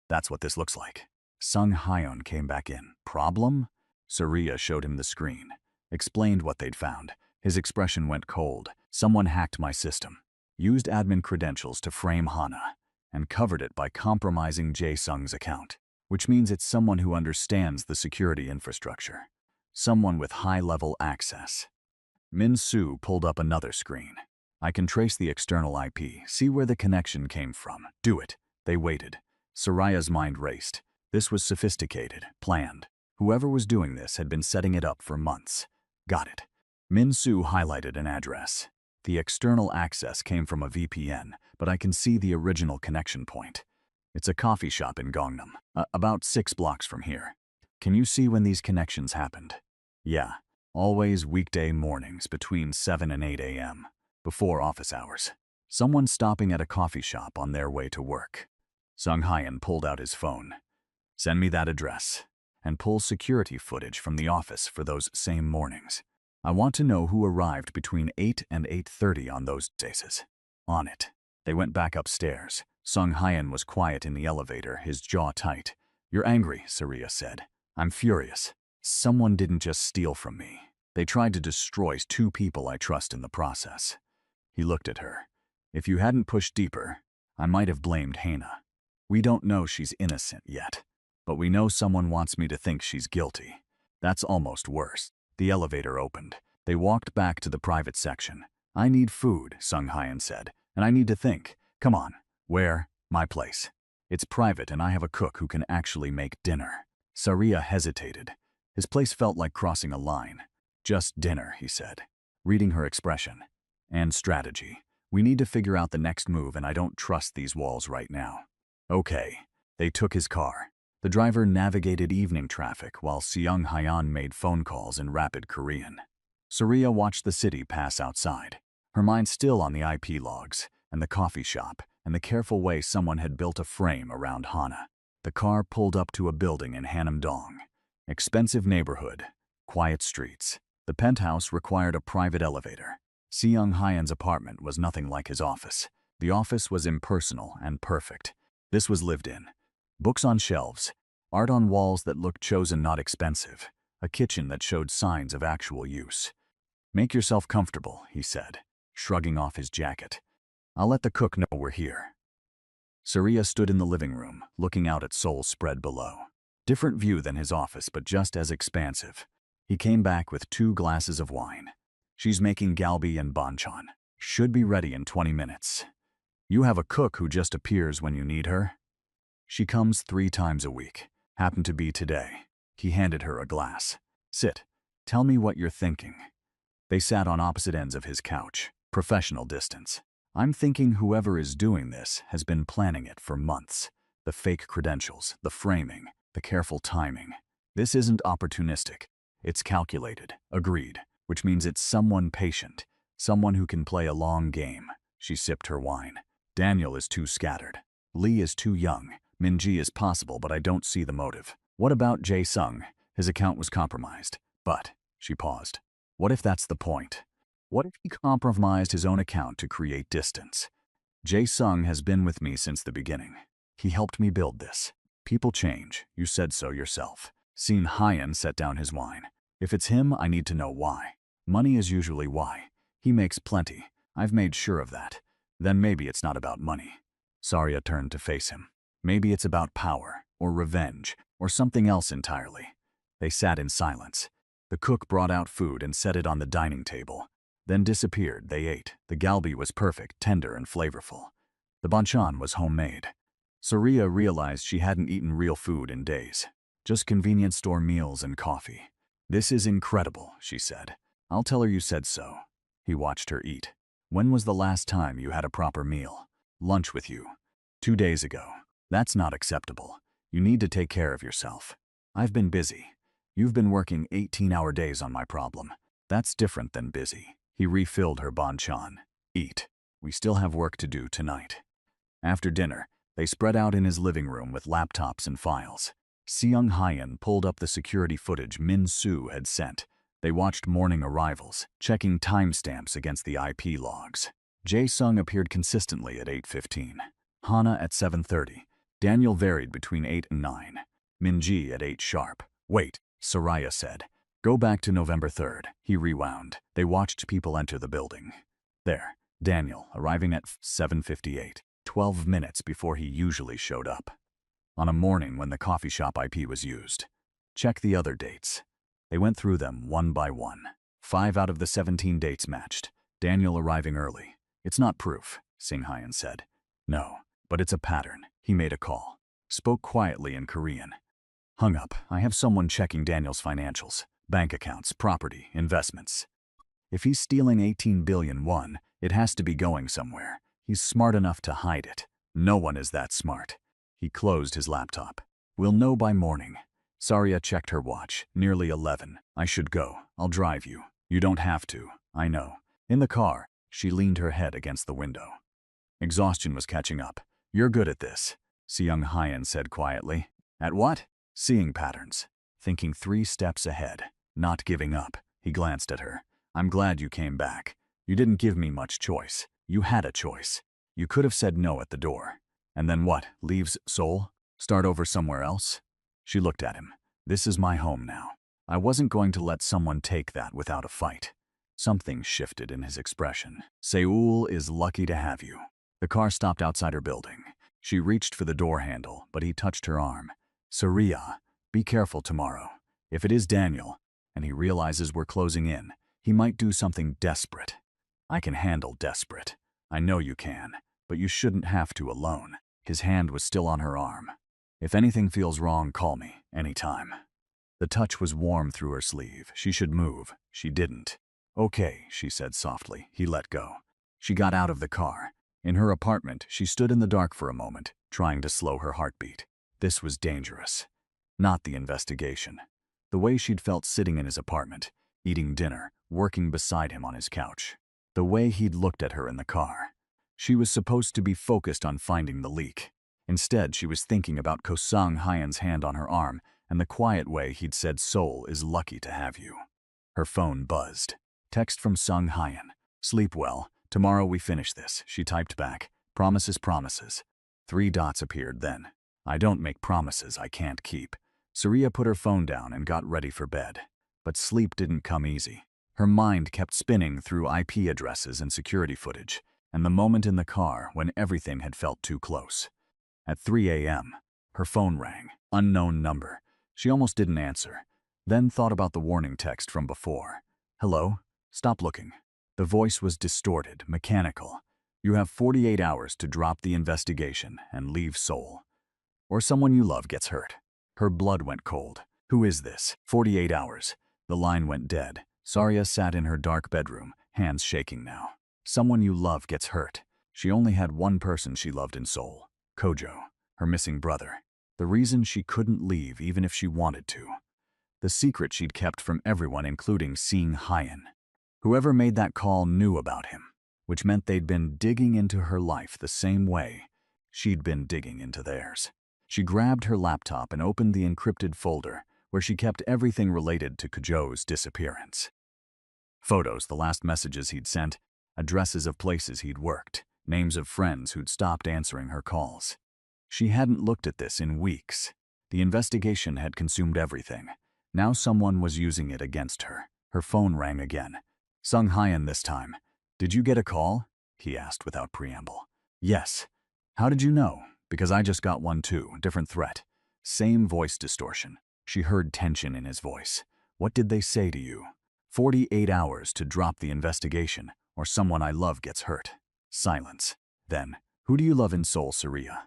That's what this looks like. Sung Hyun came back in. Problem? Surya showed him the screen. Explained what they'd found. His expression went cold. Someone hacked my system. Used admin credentials to frame Hana. And covered it by compromising Jae-sung's account. Which means it's someone who understands the security infrastructure. Someone with high-level access. Min-soo pulled up another screen. I can trace the external IP, see where the connection came from. Do it. They waited. Saraya's mind raced. This was sophisticated, planned. Whoever was doing this had been setting it up for months. Got it. Min-soo highlighted an address. The external access came from a VPN, but I can see the original connection point. It's a coffee shop in Gangnam, about 6 blocks from here. Can you see when these connections happened? Yeah, always weekday mornings between 7 and 8 a.m., before office hours. Someone stopping at a coffee shop on their way to work. Sung Hyun pulled out his phone. Send me that address, and pull security footage from the office for those same mornings. I want to know who arrived between 8 and 8:30 on those days. On it. They went back upstairs. Sung Hyun was quiet in the elevator, his jaw tight. You're angry, Surya said. I'm furious. Someone didn't just steal from me. They tried to destroy 2 people I trust in the process. He looked at her. If you hadn't pushed deeper, I might have blamed Hannah. We don't know she's innocent yet, but we know someone wants me to think she's guilty. That's almost worse. The elevator opened. They walked back to the private section. I need food, Sung Hyan said, and I need to think. Come on. Where? My place. It's private and I have a cook who can actually make dinner. Saria hesitated. His place felt like crossing a line. Just dinner, he said, reading her expression. And strategy. We need to figure out the next move and I don't trust these walls right now. Okay. They took his car. The driver navigated evening traffic while Seung Hyan made phone calls in rapid Korean. Saria watched the city pass outside, her mind still on the IP logs, and the coffee shop, and the careful way someone had built a frame around Hana. The car pulled up to a building in Hanam-dong. Expensive neighborhood, quiet streets. The penthouse required a private elevator. Seung Hyan's apartment was nothing like his office. The office was impersonal and perfect. This was lived in. Books on shelves, art on walls that looked chosen not expensive, a kitchen that showed signs of actual use. Make yourself comfortable, he said, shrugging off his jacket. I'll let the cook know we're here. Saria stood in the living room, looking out at Seoul spread below. Different view than his office, but just as expansive. He came back with 2 glasses of wine. She's making galbi and banchan. Should be ready in 20 minutes. You have a cook who just appears when you need her? She comes 3 times a week. Happened to be today. He handed her a glass. Sit. Tell me what you're thinking. They sat on opposite ends of his couch. Professional distance. I'm thinking whoever is doing this has been planning it for months. The fake credentials, the framing, the careful timing. This isn't opportunistic. It's calculated. Agreed. Which means it's someone patient. Someone who can play a long game. She sipped her wine. Daniel is too scattered. Lee is too young. Minji is possible, but I don't see the motive. What about Jae-sung? His account was compromised. But, she paused. What if that's the point? What if he compromised his own account to create distance? Jae-sung has been with me since the beginning. He helped me build this. People change. You said so yourself. Seung Hyan set down his wine. If it's him, I need to know why. Money is usually why. He makes plenty. I've made sure of that. Then maybe it's not about money. Saria turned to face him. Maybe it's about power, or revenge, or something else entirely. They sat in silence. The cook brought out food and set it on the dining table. Then disappeared. They ate. The galbi was perfect, tender and flavorful. The banchan was homemade. Saria realized she hadn't eaten real food in days. Just convenience store meals and coffee. This is incredible, she said. I'll tell her you said so. He watched her eat. When was the last time you had a proper meal? Lunch with you. 2 days ago. That's not acceptable. You need to take care of yourself. I've been busy. You've been working 18-hour days on my problem. That's different than busy. He refilled her banchan. Eat. We still have work to do tonight. After dinner, they spread out in his living room with laptops and files. Seung Hyan pulled up the security footage Min Soo had sent. They watched morning arrivals, checking timestamps against the IP logs. Jae-sung appeared consistently at 8:15. Hana at 7:30. Daniel varied between 8 and 9. Minji at 8 sharp. Wait, Saria said. Go back to November 3rd. He rewound. They watched people enter the building. There, Daniel, arriving at 7:58, 12 minutes before he usually showed up. On a morning when the coffee shop IP was used. Check the other dates. They went through them one by one. 5 out of the 17 dates matched. Daniel arriving early. It's not proof, Seung Hyan said. No, but it's a pattern. He made a call. Spoke quietly in Korean. Hung up. I have someone checking Daniel's financials. Bank accounts, property, investments. If he's stealing 18 billion won, it has to be going somewhere. He's smart enough to hide it. No one is that smart. He closed his laptop. We'll know by morning. Saria checked her watch. Nearly 11. I should go. I'll drive you. You don't have to. I know. In the car, she leaned her head against the window. Exhaustion was catching up. You're good at this, Seung Hyan said quietly. At what? Seeing patterns. Thinking 3 steps ahead. Not giving up. He glanced at her. I'm glad you came back. You didn't give me much choice. You had a choice. You could have said no at the door. And then what? Leaves Seoul? Start over somewhere else? She looked at him. This is my home now. I wasn't going to let someone take that without a fight. Something shifted in his expression. Seoul is lucky to have you. The car stopped outside her building. She reached for the door handle, but he touched her arm. Surya, be careful tomorrow. If it is Daniel, and he realizes we're closing in, he might do something desperate. I can handle desperate. I know you can, but you shouldn't have to alone. His hand was still on her arm. If anything feels wrong, call me, anytime. The touch was warm through her sleeve. She should move. She didn't. Okay, she said softly. He let go. She got out of the car. In her apartment, she stood in the dark for a moment, trying to slow her heartbeat. This was dangerous. Not the investigation. The way she'd felt sitting in his apartment, eating dinner, working beside him on his couch. The way he'd looked at her in the car. She was supposed to be focused on finding the leak. Instead, she was thinking about Sung Hyan's hand on her arm and the quiet way he'd said Seoul is lucky to have you. Her phone buzzed. Text from Sung Hyan. Sleep well. Tomorrow we finish this. She typed back. Promises, promises. 3 dots appeared then. I don't make promises I can't keep. Surya put her phone down and got ready for bed. But sleep didn't come easy. Her mind kept spinning through IP addresses and security footage, and the moment in the car when everything had felt too close. At 3 a.m., her phone rang. Unknown number. She almost didn't answer, then thought about the warning text from before. Hello? Stop looking. The voice was distorted, mechanical. You have 48 hours to drop the investigation and leave Seoul. Or someone you love gets hurt. Her blood went cold. Who is this? 48 hours. The line went dead. Surya sat in her dark bedroom, hands shaking now. Someone you love gets hurt. She only had one person she loved in Seoul. Kojo, her missing brother. The reason she couldn't leave even if she wanted to. The secret she'd kept from everyone, including Sung Hyan. Whoever made that call knew about him, which meant they'd been digging into her life the same way she'd been digging into theirs. She grabbed her laptop and opened the encrypted folder where she kept everything related to Kojo's disappearance. Photos, the last messages he'd sent, addresses of places he'd worked, names of friends who'd stopped answering her calls. She hadn't looked at this in weeks. The investigation had consumed everything. Now someone was using it against her. Her phone rang again. Sung Hyan this time. Did you get a call? He asked without preamble. Yes. How did you know? Because I just got one too. Different threat. Same voice distortion. She heard tension in his voice. What did they say to you? 48 hours to drop the investigation, or someone I love gets hurt. Silence. Then, who do you love in Seoul, Surya?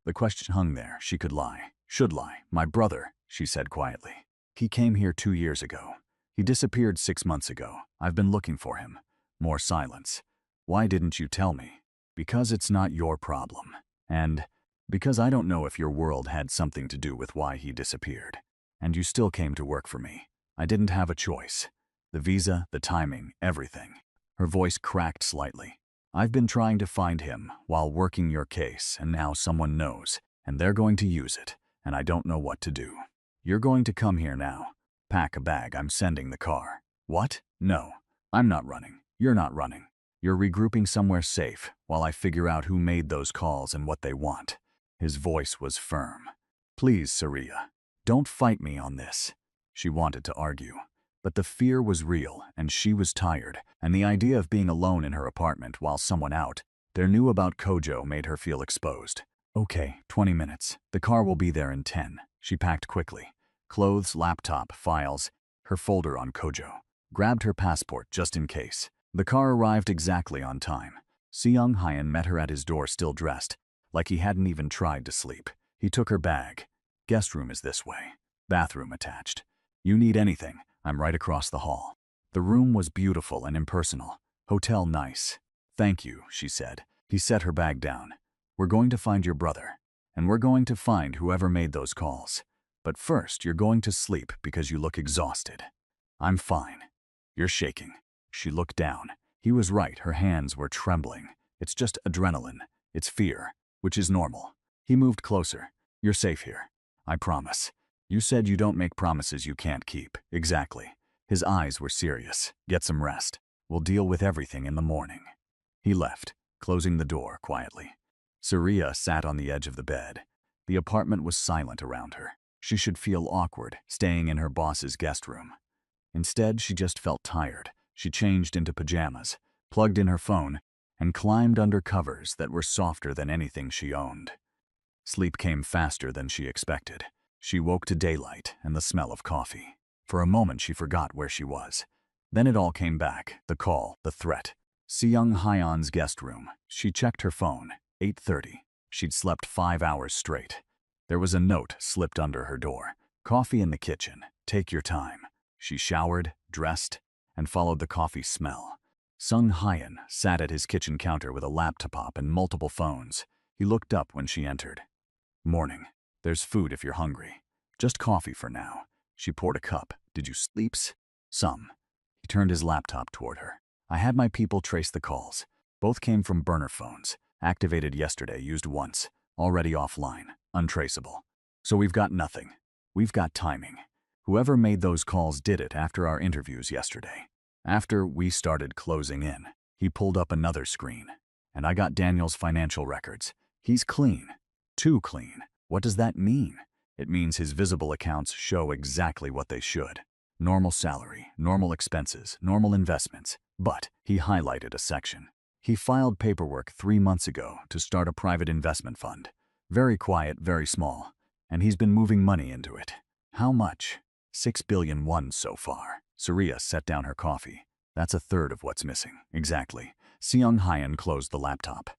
The question hung there. She could lie. Should lie. My brother, she said quietly. He came here 2 years ago. He disappeared 6 months ago. I've been looking for him. More silence. Why didn't you tell me? Because it's not your problem. And because I don't know if your world had something to do with why he disappeared. And you still came to work for me. I didn't have a choice. The visa, the timing, everything. Her voice cracked slightly. I've been trying to find him while working your case, and now someone knows, and they're going to use it, and I don't know what to do. You're going to come here now. Pack a bag, I'm sending the car. What? No. I'm not running. You're not running. You're regrouping somewhere safe while I figure out who made those calls and what they want. His voice was firm. Please, Surya, don't fight me on this. She wanted to argue. But the fear was real, and she was tired, and the idea of being alone in her apartment while someone out there knew about Kojo made her feel exposed. Okay, 20 minutes. The car will be there in 10. She packed quickly. Clothes, laptop, files, her folder on Kojo. Grabbed her passport just in case. The car arrived exactly on time. Sung Hyan met her at his door still dressed, like he hadn't even tried to sleep. He took her bag. Guest room is this way. Bathroom attached. You need anything, I'm right across the hall. The room was beautiful and impersonal. Hotel nice. Thank you, she said. He set her bag down. We're going to find your brother, and we're going to find whoever made those calls. But first, you're going to sleep because you look exhausted. I'm fine. You're shaking. She looked down. He was right, her hands were trembling. It's just adrenaline. It's fear, which is normal. He moved closer. You're safe here. I promise. You said you don't make promises you can't keep. Exactly. His eyes were serious. Get some rest. We'll deal with everything in the morning. He left, closing the door quietly. Surya sat on the edge of the bed. The apartment was silent around her. She should feel awkward staying in her boss's guest room. Instead, she just felt tired. She changed into pajamas, plugged in her phone, and climbed under covers that were softer than anything she owned. Sleep came faster than she expected. She woke to daylight and the smell of coffee. For a moment, she forgot where she was. Then it all came back, the call, the threat. Seung Hyun's guest room. She checked her phone. 8:30. She'd slept 5 hours straight. There was a note slipped under her door. Coffee in the kitchen. Take your time. She showered, dressed, and followed the coffee smell. Sung Hyun sat at his kitchen counter with a laptop and multiple phones. He looked up when she entered. Morning. There's food if you're hungry. Just coffee for now. She poured a cup. Did you sleeps? Some. He turned his laptop toward her. I had my people trace the calls. Both came from burner phones. Activated yesterday, used once. Already offline. Untraceable. So we've got nothing. We've got timing. Whoever made those calls did it after our interviews yesterday. After we started closing in, he pulled up another screen. And I got Daniel's financial records. He's clean. Too clean. What does that mean? It means his visible accounts show exactly what they should. Normal salary, normal expenses, normal investments. But he highlighted a section. He filed paperwork 3 months ago to start a private investment fund. Very quiet, very small. And he's been moving money into it. How much? 6 billion won so far. Surya set down her coffee. That's a third of what's missing. Exactly. Seung Hyun closed the laptop.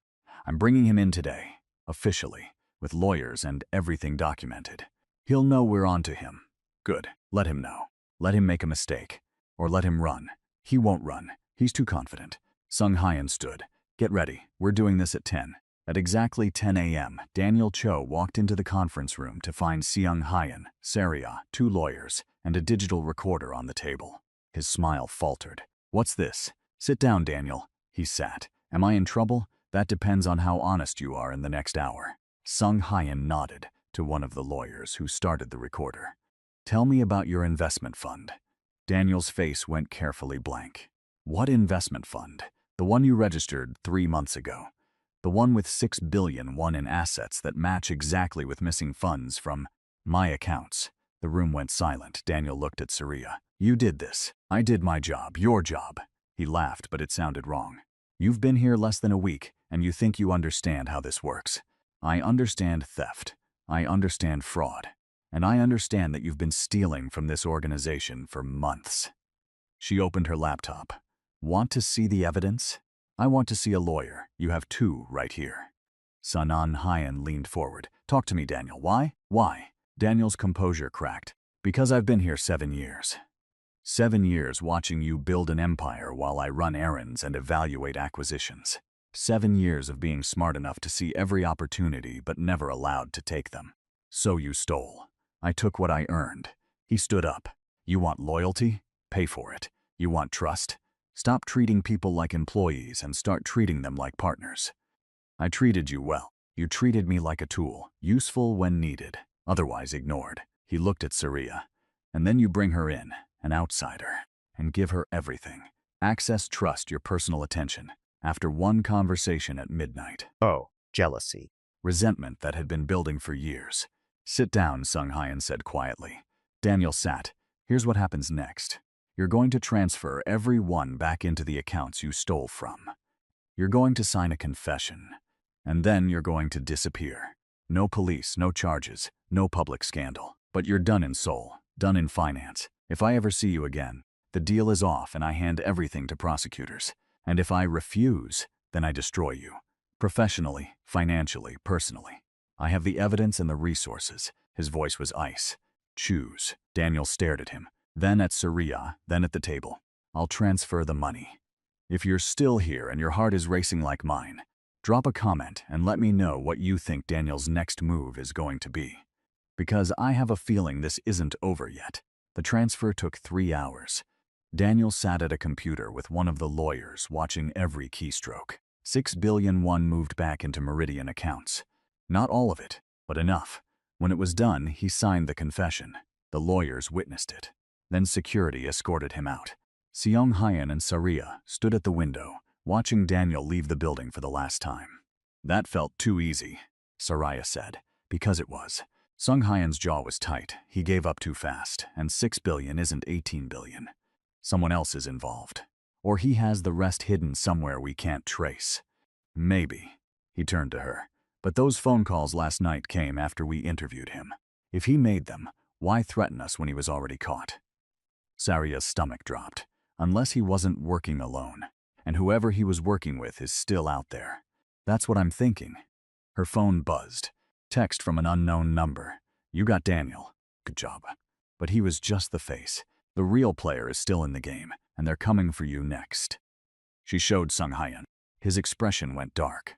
I'm bringing him in today. Officially. With lawyers and everything documented. He'll know we're on to him. Good. Let him know. Let him make a mistake. Or let him run. He won't run. He's too confident. Sung Hyun stood. Get ready. We're doing this at 10. At exactly 10 a.m., Daniel Cho walked into the conference room to find Seung Hyun, Saria, 2 lawyers, and a digital recorder on the table. His smile faltered. What's this? Sit down, Daniel. He sat. Am I in trouble? That depends on how honest you are in the next hour. Sung Hyun nodded to one of the lawyers who started the recorder. Tell me about your investment fund. Daniel's face went carefully blank. What investment fund? The one you registered 3 months ago. The one with 6 billion won in assets that match exactly with missing funds from my accounts. The room went silent. Daniel looked at Surya. You did this. I did my job. Your job. He laughed, but it sounded wrong. You've been here less than a week, and you think you understand how this works. I understand theft. I understand fraud. And I understand that you've been stealing from this organization for months. She opened her laptop. Want to see the evidence? I want to see a lawyer. You have 2 right here. Sung Hyun leaned forward. Talk to me, Daniel. Why? Why? Daniel's composure cracked. Because I've been here 7 years. 7 years watching you build an empire while I run errands and evaluate acquisitions. 7 years of being smart enough to see every opportunity but never allowed to take them. So you stole. I took what I earned. He stood up. You want loyalty? Pay for it. You want trust? Stop treating people like employees and start treating them like partners. I treated you well. You treated me like a tool, useful when needed, otherwise ignored. He looked at Surya. And then you bring her in, an outsider, and give her everything. Access, trust, your personal attention. After one conversation at midnight. Oh, jealousy. Resentment that had been building for years. Sit down, Sung Hyun said quietly. Daniel sat. Here's what happens next. You're going to transfer every one back into the accounts you stole from. You're going to sign a confession. And then you're going to disappear. No police, no charges, no public scandal. But you're done in Seoul, done in finance. If I ever see you again, the deal is off and I hand everything to prosecutors. And if I refuse, then I destroy you. Professionally, financially, personally. I have the evidence and the resources. His voice was ice. Choose. Daniel stared at him. Then at Surya, then at the table. I'll transfer the money. If you're still here and your heart is racing like mine, drop a comment and let me know what you think Daniel's next move is going to be. Because I have a feeling this isn't over yet. The transfer took 3 hours. Daniel sat at a computer with one of the lawyers watching every keystroke. 6 billion won moved back into Meridian accounts. Not all of it, but enough. When it was done, he signed the confession. The lawyers witnessed it. Then security escorted him out. Seung Hyun and Surya stood at the window, watching Daniel leave the building for the last time. That felt too easy, Surya said. Because it was. Sung Hyan's jaw was tight. He gave up too fast, and 6 billion isn't 18 billion. Someone else is involved. Or he has the rest hidden somewhere we can't trace. Maybe. He turned to her. But those phone calls last night came after we interviewed him. If he made them, why threaten us when he was already caught? Saria's stomach dropped. Unless he wasn't working alone. And whoever he was working with is still out there. That's what I'm thinking. Her phone buzzed. Text from an unknown number. You got Daniel. Good job. But he was just the face. The real player is still in the game, and they're coming for you next. She showed Sung Hyan. His expression went dark.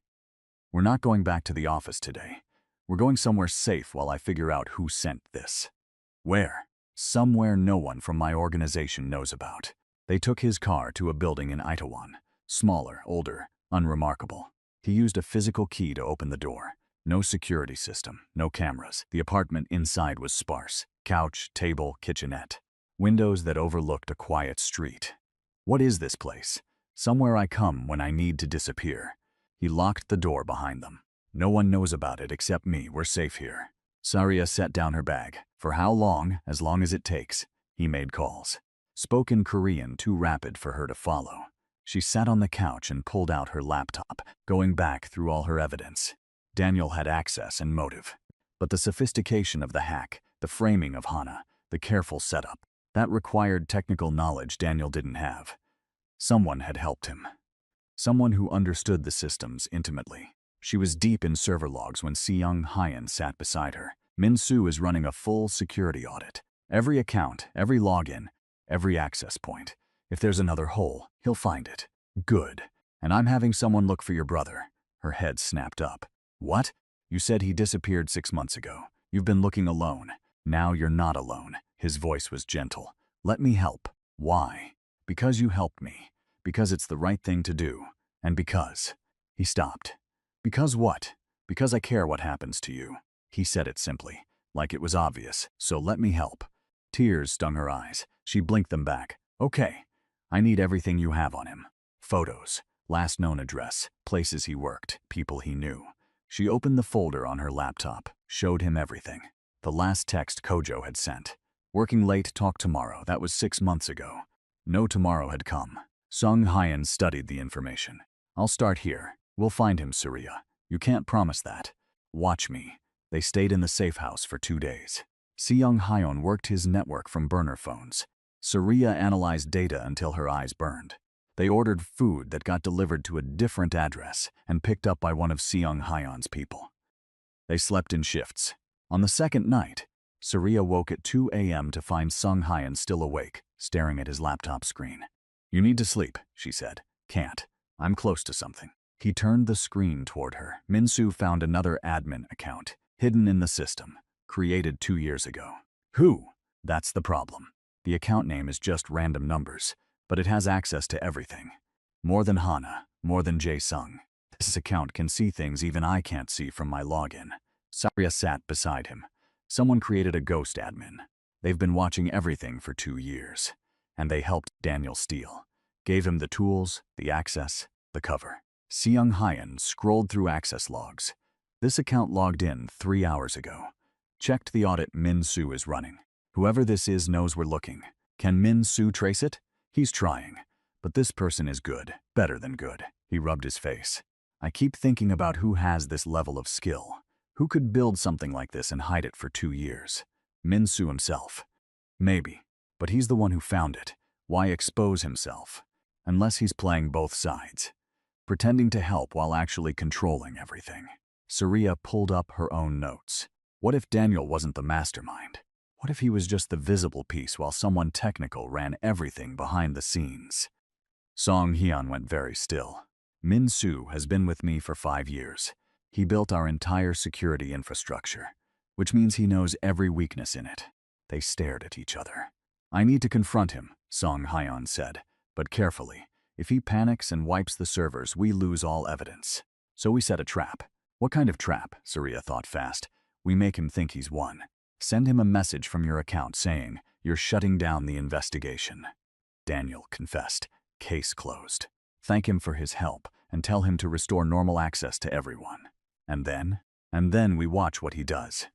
We're not going back to the office today. We're going somewhere safe while I figure out who sent this. Where? Somewhere no one from my organization knows about. They took his car to a building in Itaewon. Smaller, older, unremarkable. He used a physical key to open the door. No security system, no cameras. The apartment inside was sparse. Couch, table, kitchenette. Windows that overlooked a quiet street. What is this place? Somewhere I come when I need to disappear. He locked the door behind them. No one knows about it except me. We're safe here. Saria set down her bag. For how long? As long as it takes. He made calls. Spoke in Korean too rapid for her to follow. She sat on the couch and pulled out her laptop, going back through all her evidence. Daniel had access and motive. But the sophistication of the hack, the framing of Hana, the careful setup, that required technical knowledge Daniel didn't have. Someone had helped him. Someone who understood the systems intimately. She was deep in server logs when Sung Hyan sat beside her. Min-soo is running a full security audit. Every account, every login, every access point. If there's another hole, he'll find it. Good. And I'm having someone look for your brother. Her head snapped up. What? You said he disappeared 6 months ago. You've been looking alone. Now you're not alone. His voice was gentle. Let me help. Why? Because you helped me. Because it's the right thing to do. And because. He stopped. Because what? Because I care what happens to you. He said it simply, like it was obvious. So let me help. Tears stung her eyes. She blinked them back. Okay. I need everything you have on him. Photos, last known address, places he worked, people he knew. She opened the folder on her laptop, showed him everything. The last text Kojo had sent. Working late, talk tomorrow. That was 6 months ago. No tomorrow had come. Sung Hyan studied the information. I'll start here. We'll find him, Saria. You can't promise that. Watch me. They stayed in the safe house for 2 days. Sung Hyan worked his network from burner phones. Saria analyzed data until her eyes burned. They ordered food that got delivered to a different address and picked up by one of Sung Hyan's people. They slept in shifts. On the second night, Saria woke at 2 a.m. to find Sung Hyan still awake, staring at his laptop screen. You need to sleep, she said. Can't. I'm close to something. He turned the screen toward her. Min-soo found another admin account, hidden in the system, created 2 years ago. Who? That's the problem. The account name is just random numbers, but it has access to everything. More than Hana, more than Jae-sung. This account can see things even I can't see from my login. Saria sat beside him. Someone created a ghost admin. They've been watching everything for 2 years. And they helped Daniel steal. Gave him the tools, the access, the cover. Sung Hyan scrolled through access logs. This account logged in 3 hours ago. Checked the audit Min-soo is running. Whoever this is knows we're looking. Can Min-soo trace it? He's trying. But this person is good, better than good. He rubbed his face. I keep thinking about who has this level of skill. Who could build something like this and hide it for 2 years? Min-soo himself. Maybe. But he's the one who found it. Why expose himself? Unless he's playing both sides. Pretending to help while actually controlling everything. Saria pulled up her own notes. What if Daniel wasn't the mastermind? What if he was just the visible piece while someone technical ran everything behind the scenes? Song Hyan went very still. Min-soo has been with me for 5 years. He built our entire security infrastructure, which means he knows every weakness in it. They stared at each other. I need to confront him, Song Hyan said, but carefully. If he panics and wipes the servers, we lose all evidence. So we set a trap. What kind of trap? Saria thought fast. We make him think he's won. Send him a message from your account saying, you're shutting down the investigation. Daniel confessed. Case closed. Thank him for his help and tell him to restore normal access to everyone. And then we watch what he does.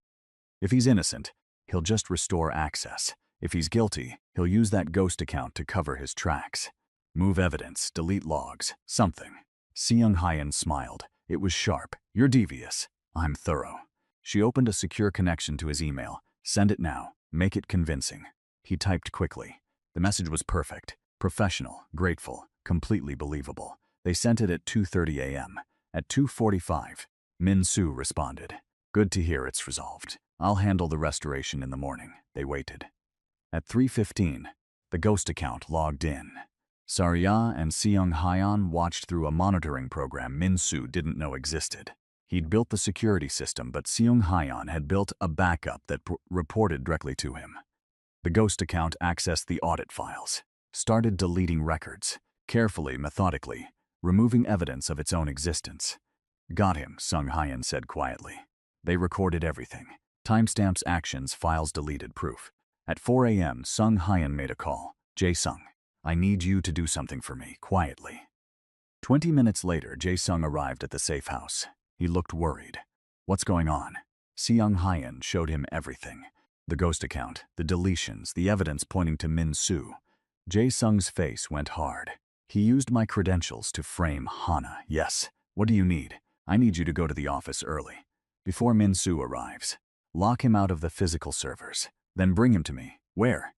If he's innocent, he'll just restore access. If he's guilty, he'll use that ghost account to cover his tracks. Move evidence, delete logs, something. Seung Hyan smiled. It was sharp. You're devious. I'm thorough. She opened a secure connection to his email. Send it now. Make it convincing. He typed quickly. The message was perfect. Professional, grateful, completely believable. They sent it at 2:30 a.m. At 2:45, Min Soo responded. Good to hear it's resolved. I'll handle the restoration in the morning. They waited. At 3:15, the ghost account logged in. Sarya and Seung Hyan watched through a monitoring program Min Soo didn't know existed. He'd built the security system, but Seung Hyan had built a backup that reported directly to him. The ghost account accessed the audit files, started deleting records, carefully, methodically, removing evidence of its own existence. Got him, Seung Hyan said quietly. They recorded everything. Timestamps, actions, files deleted, proof. At 4 a.m., Seung Hyan made a call. Jae-sung, I need you to do something for me, quietly. 20 minutes later, Jae-sung arrived at the safe house. He looked worried. What's going on? Seung Hyan showed him everything. The ghost account, the deletions, the evidence pointing to Min Soo. Jae-sung's face went hard. He used my credentials to frame Hana. Yes. What do you need? I need you to go to the office early, before Min Soo arrives. Lock him out of the physical servers. Then bring him to me. Where?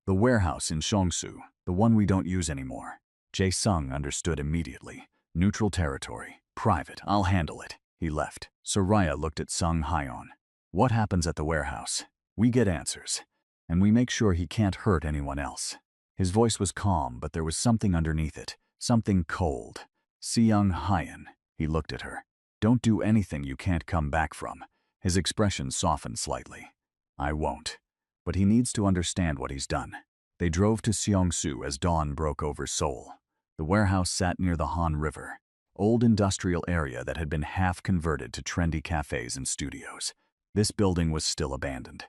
The warehouse in Seongsu, the one we don't use anymore. Jae-sung understood immediately. Neutral territory. Private. I'll handle it. He left. Soraya looked at Seung Hyan. What happens at the warehouse? We get answers. And we make sure he can't hurt anyone else. His voice was calm, but there was something underneath it. Something cold. Seung Hyan. He looked at her. Don't do anything you can't come back from. His expression softened slightly. I won't. But he needs to understand what he's done. They drove to Seongsu as dawn broke over Seoul. The warehouse sat near the Han River, old industrial area that had been half converted to trendy cafes and studios. This building was still abandoned.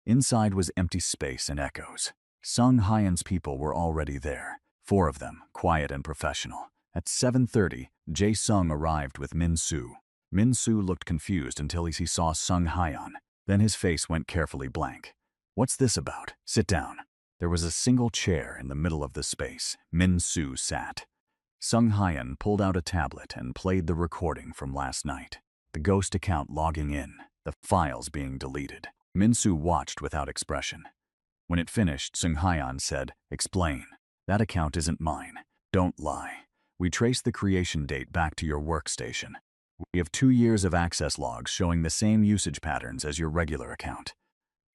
Inside was empty space and echoes. Seung Hyan's people were already there, 4 of them, quiet and professional. At 7:30, Jae-sung arrived with Min Soo. Min Soo looked confused until he saw Seung Hyan. Then his face went carefully blank. What's this about? Sit down. There was a single chair in the middle of the space. Min Soo sat. Seung Hyan pulled out a tablet and played the recording from last night. The ghost account logging in, the files being deleted. Min Soo watched without expression. When it finished, Seung Hyan said, Explain. That account isn't mine. Don't lie. We traced the creation date back to your workstation. We have 2 years of access logs showing the same usage patterns as your regular account.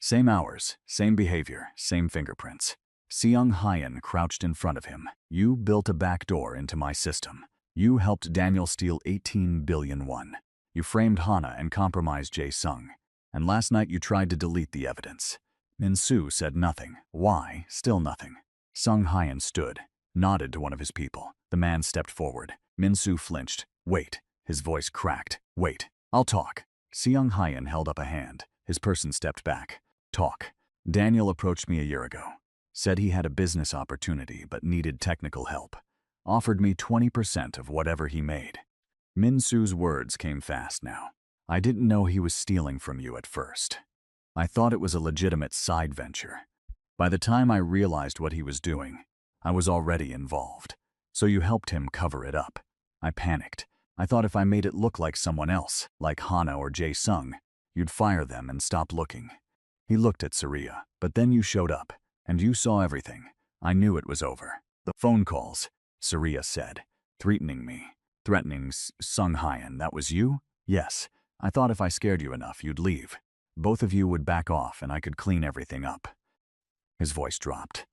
Same hours, same behavior, same fingerprints. Seung Hyan crouched in front of him. You built a backdoor into my system. You helped Daniel steal 18 billion won. You framed Hana and compromised Jae-sung. And last night you tried to delete the evidence. Min Soo said nothing. Why? Still nothing. Seung Hyan stood, nodded to one of his people. The man stepped forward. Min Soo flinched. Wait. His voice cracked. Wait. I'll talk. Seung Hyan held up a hand. His person stepped back. Talk. Daniel approached me a year ago. Said he had a business opportunity but needed technical help. Offered me 20% of whatever he made. Min Soo's words came fast now. I didn't know he was stealing from you at first. I thought it was a legitimate side venture. By the time I realized what he was doing, I was already involved. So you helped him cover it up. I panicked. I thought if I made it look like someone else, like Hana or Jae-sung, you'd fire them and stop looking. He looked at Surya, but then you showed up, and you saw everything. I knew it was over. The phone calls, Surya said, threatening me. Threatening Seung Hyan, that was you? Yes. I thought if I scared you enough, you'd leave. Both of you would back off and I could clean everything up. His voice dropped.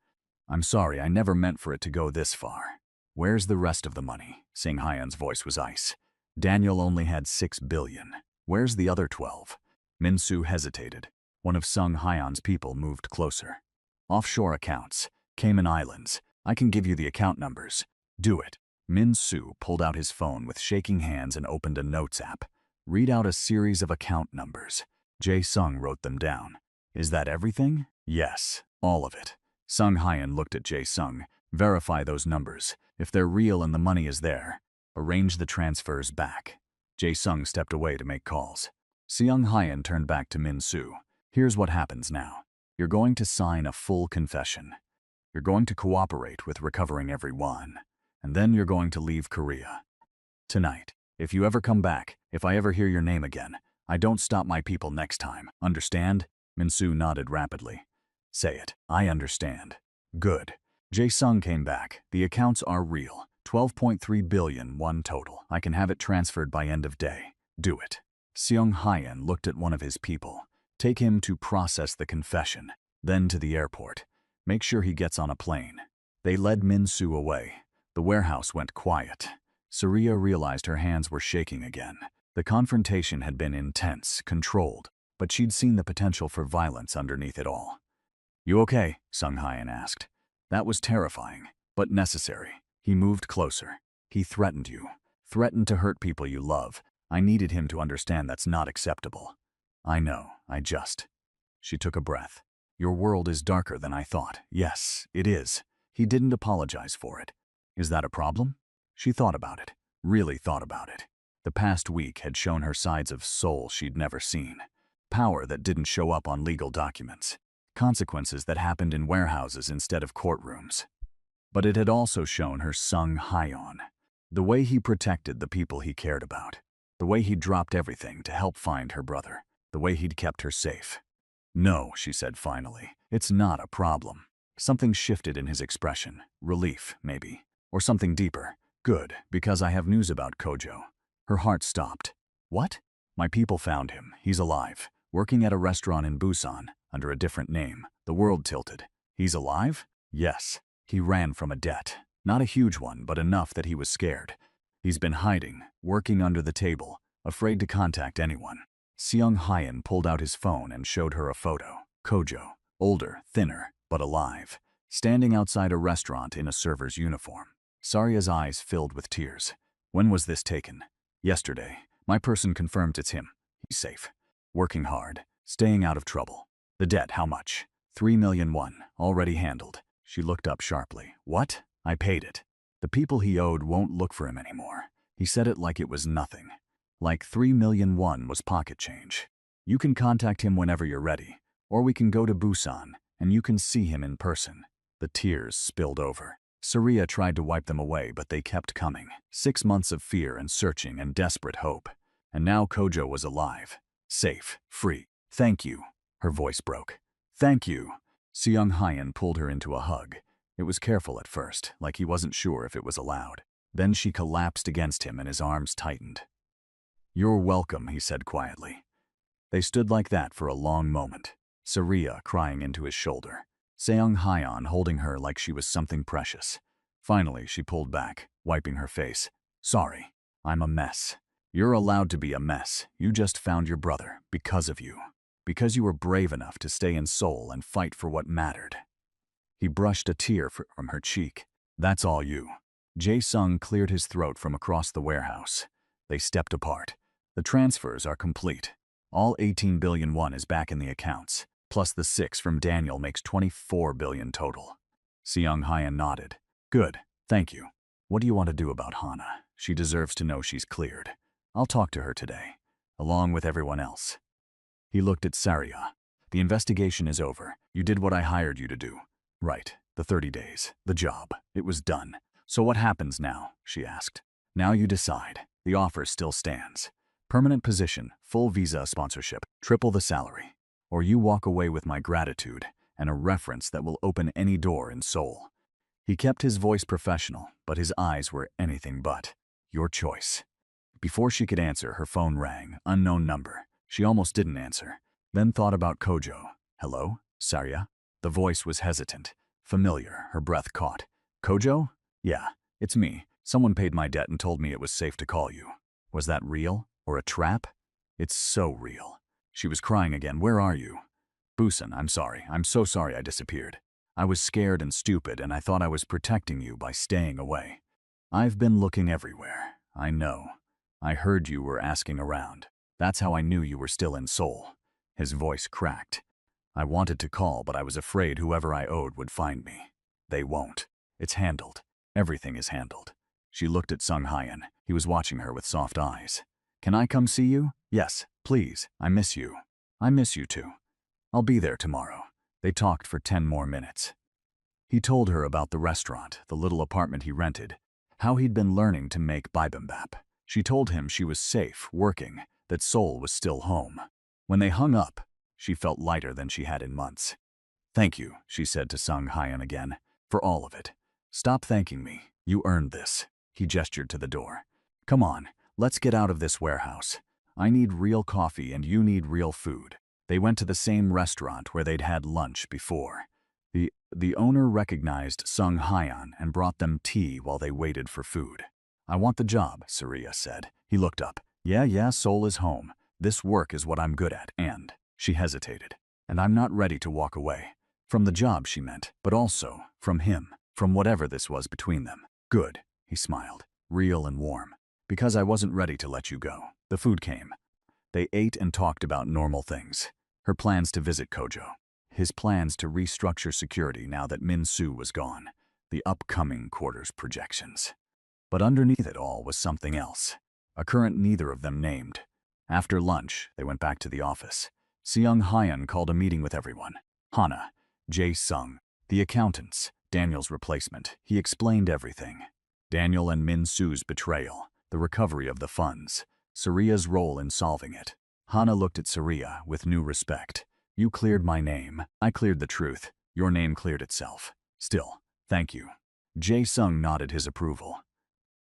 I'm sorry, I never meant for it to go this far. Where's the rest of the money? Seung Hyan's voice was ice. Daniel only had 6 billion. Where's the other 12? Min Soo hesitated. One of Seung Hyan's people moved closer. Offshore accounts. Cayman Islands. I can give you the account numbers. Do it. Min Soo pulled out his phone with shaking hands and opened a notes app. Read out a series of account numbers. Jae-sung wrote them down. Is that everything? Yes, all of it. Seung Hyan looked at Jae-sung. Verify those numbers. If they're real and the money is there, arrange the transfers back. Jae-sung stepped away to make calls. Seung Hyan turned back to Min Soo. Here's what happens now. You're going to sign a full confession. You're going to cooperate with recovering everyone. And then you're going to leave Korea. Tonight. If you ever come back, if I ever hear your name again, I don't stop my people next time. Understand? Min-soo nodded rapidly. Say it. I understand. Good. Jae-sung came back. The accounts are real. 12.3 billion won total. I can have it transferred by end of day. Do it. Seung-hyeon looked at one of his people. Take him to process the confession. Then to the airport. Make sure he gets on a plane. They led Min-soo away. The warehouse went quiet. Surya realized her hands were shaking again. The confrontation had been intense, controlled, but she'd seen the potential for violence underneath it all. You okay? Sung-hyeon asked. That was terrifying, but necessary. He moved closer. He threatened you. Threatened to hurt people you love. I needed him to understand that's not acceptable. I know, She took a breath. Your world is darker than I thought. Yes, it is. He didn't apologize for it. Is that a problem? She thought about it. Really thought about it. The past week had shown her sides of soul she'd never seen. Power that didn't show up on legal documents. Consequences that happened in warehouses instead of courtrooms. But it had also shown her Sung-hyeon. The way he protected the people he cared about. The way he'd dropped everything to help find her brother. The way he'd kept her safe. No, she said finally. It's not a problem. Something shifted in his expression. Relief, maybe. Or something deeper. Good, because I have news about Kojo. Her heart stopped. What? My people found him. He's alive. Working at a restaurant in Busan, under a different name. The world tilted. He's alive? Yes. He ran from a debt. Not a huge one, but enough that he was scared. He's been hiding, working under the table, afraid to contact anyone. Seung-hyeon pulled out his phone and showed her a photo. Kojo, older, thinner, but alive, standing outside a restaurant in a server's uniform. Sarya's eyes filled with tears. When was this taken? Yesterday. My person confirmed it's him. He's safe. Working hard. Staying out of trouble. The debt, how much? 3 million won, already handled. She looked up sharply. What? I paid it. The people he owed won't look for him anymore. He said it like it was nothing. Like 3 million won was pocket change. You can contact him whenever you're ready. Or we can go to Busan, and you can see him in person. The tears spilled over. Surya tried to wipe them away, but they kept coming. 6 months of fear and searching and desperate hope. And now Kojo was alive. Safe. Free. Thank you. Her voice broke. Thank you. Seung-hyeon pulled her into a hug. It was careful at first, like he wasn't sure if it was allowed. Then she collapsed against him and his arms tightened. You're welcome, he said quietly. They stood like that for a long moment. Surya crying into his shoulder. Seung-hyeon holding her like she was something precious. Finally, she pulled back, wiping her face. Sorry, I'm a mess. You're allowed to be a mess. You just found your brother, because of you. Because you were brave enough to stay in Seoul and fight for what mattered. He brushed a tear from her cheek. That's all you. Jae-sung cleared his throat from across the warehouse. They stepped apart. The transfers are complete. All 18 billion won is back in the accounts. Plus the 6 from Daniel makes 24 billion total. Seung-hyeon nodded. Good, thank you. What do you want to do about Hana? She deserves to know she's cleared. I'll talk to her today, along with everyone else. He looked at Sarya. The investigation is over. You did what I hired you to do. Right, the 30 days, the job. It was done. So what happens now? She asked. Now you decide. The offer still stands. Permanent position, full visa sponsorship, triple the salary. Or you walk away with my gratitude and a reference that will open any door in Seoul. He kept his voice professional, but his eyes were anything but. Your choice. Before she could answer, her phone rang. Unknown number. She almost didn't answer. Then thought about Kojo. Hello? Sarya? The voice was hesitant. Familiar, her breath caught. Kojo? Yeah, it's me. Someone paid my debt and told me it was safe to call you. Was that real? Or a trap? It's so real. She was crying again. Where are you? Busan, I'm sorry. I'm so sorry I disappeared. I was scared and stupid, and I thought I was protecting you by staying away. I've been looking everywhere. I know. I heard you were asking around. That's how I knew you were still in Seoul. His voice cracked. I wanted to call, but I was afraid whoever I owed would find me. They won't. It's handled. Everything is handled. She looked at Sung-hyeon. He was watching her with soft eyes. Can I come see you? Yes, please. I miss you. I miss you too. I'll be there tomorrow. They talked for 10 more minutes. He told her about the restaurant, the little apartment he rented, how he'd been learning to make bibimbap. She told him she was safe, working, that Seoul was still home. When they hung up, she felt lighter than she had in months. Thank you, she said to Sung Hyun again, for all of it. Stop thanking me. You earned this. He gestured to the door. Come on, let's get out of this warehouse. I need real coffee and you need real food. They went to the same restaurant where they'd had lunch before. The owner recognized Sung Hyun and brought them tea while they waited for food. I want the job, Surya said. He looked up. Yeah, Seoul is home. This work is what I'm good at, and she hesitated. And I'm not ready to walk away. From the job, she meant, but also from him, from whatever this was between them. Good, he smiled, real and warm. Because I wasn't ready to let you go. The food came. They ate and talked about normal things. Her plans to visit Kojo. His plans to restructure security now that Min Soo was gone. The upcoming quarter's projections. But underneath it all was something else. A current neither of them named. After lunch, they went back to the office. Seung Hyun called a meeting with everyone. Hana, Jae Sung, the accountants, Daniel's replacement. He explained everything. Daniel and Min Soo's betrayal, the recovery of the funds, Surya's role in solving it. Hana looked at Surya with new respect. You cleared my name. I cleared the truth. Your name cleared itself. Still, thank you. Jae Sung nodded his approval.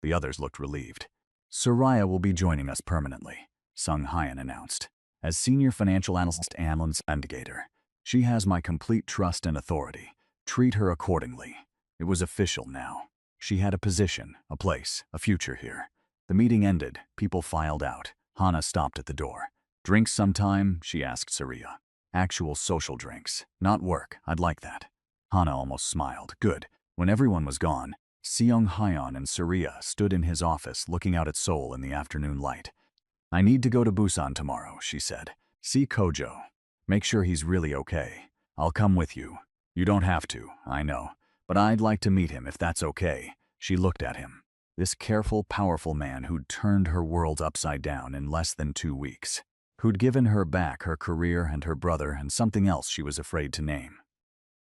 The others looked relieved. Surya will be joining us permanently, Sung Hyun announced. As senior financial analyst and investigator, she has my complete trust and authority. Treat her accordingly. It was official now. She had a position, a place, a future here. The meeting ended. People filed out. Hana stopped at the door. Drinks sometime? She asked Surya. Actual social drinks. Not work. I'd like that. Hana almost smiled. Good. When everyone was gone, Seung Hyun and Surya stood in his office looking out at Seoul in the afternoon light. I need to go to Busan tomorrow, she said. See Kojo. Make sure he's really okay. I'll come with you. You don't have to, I know. But I'd like to meet him if that's okay. She looked at him. This careful, powerful man who'd turned her world upside down in less than 2 weeks. Who'd given her back her career and her brother and something else she was afraid to name.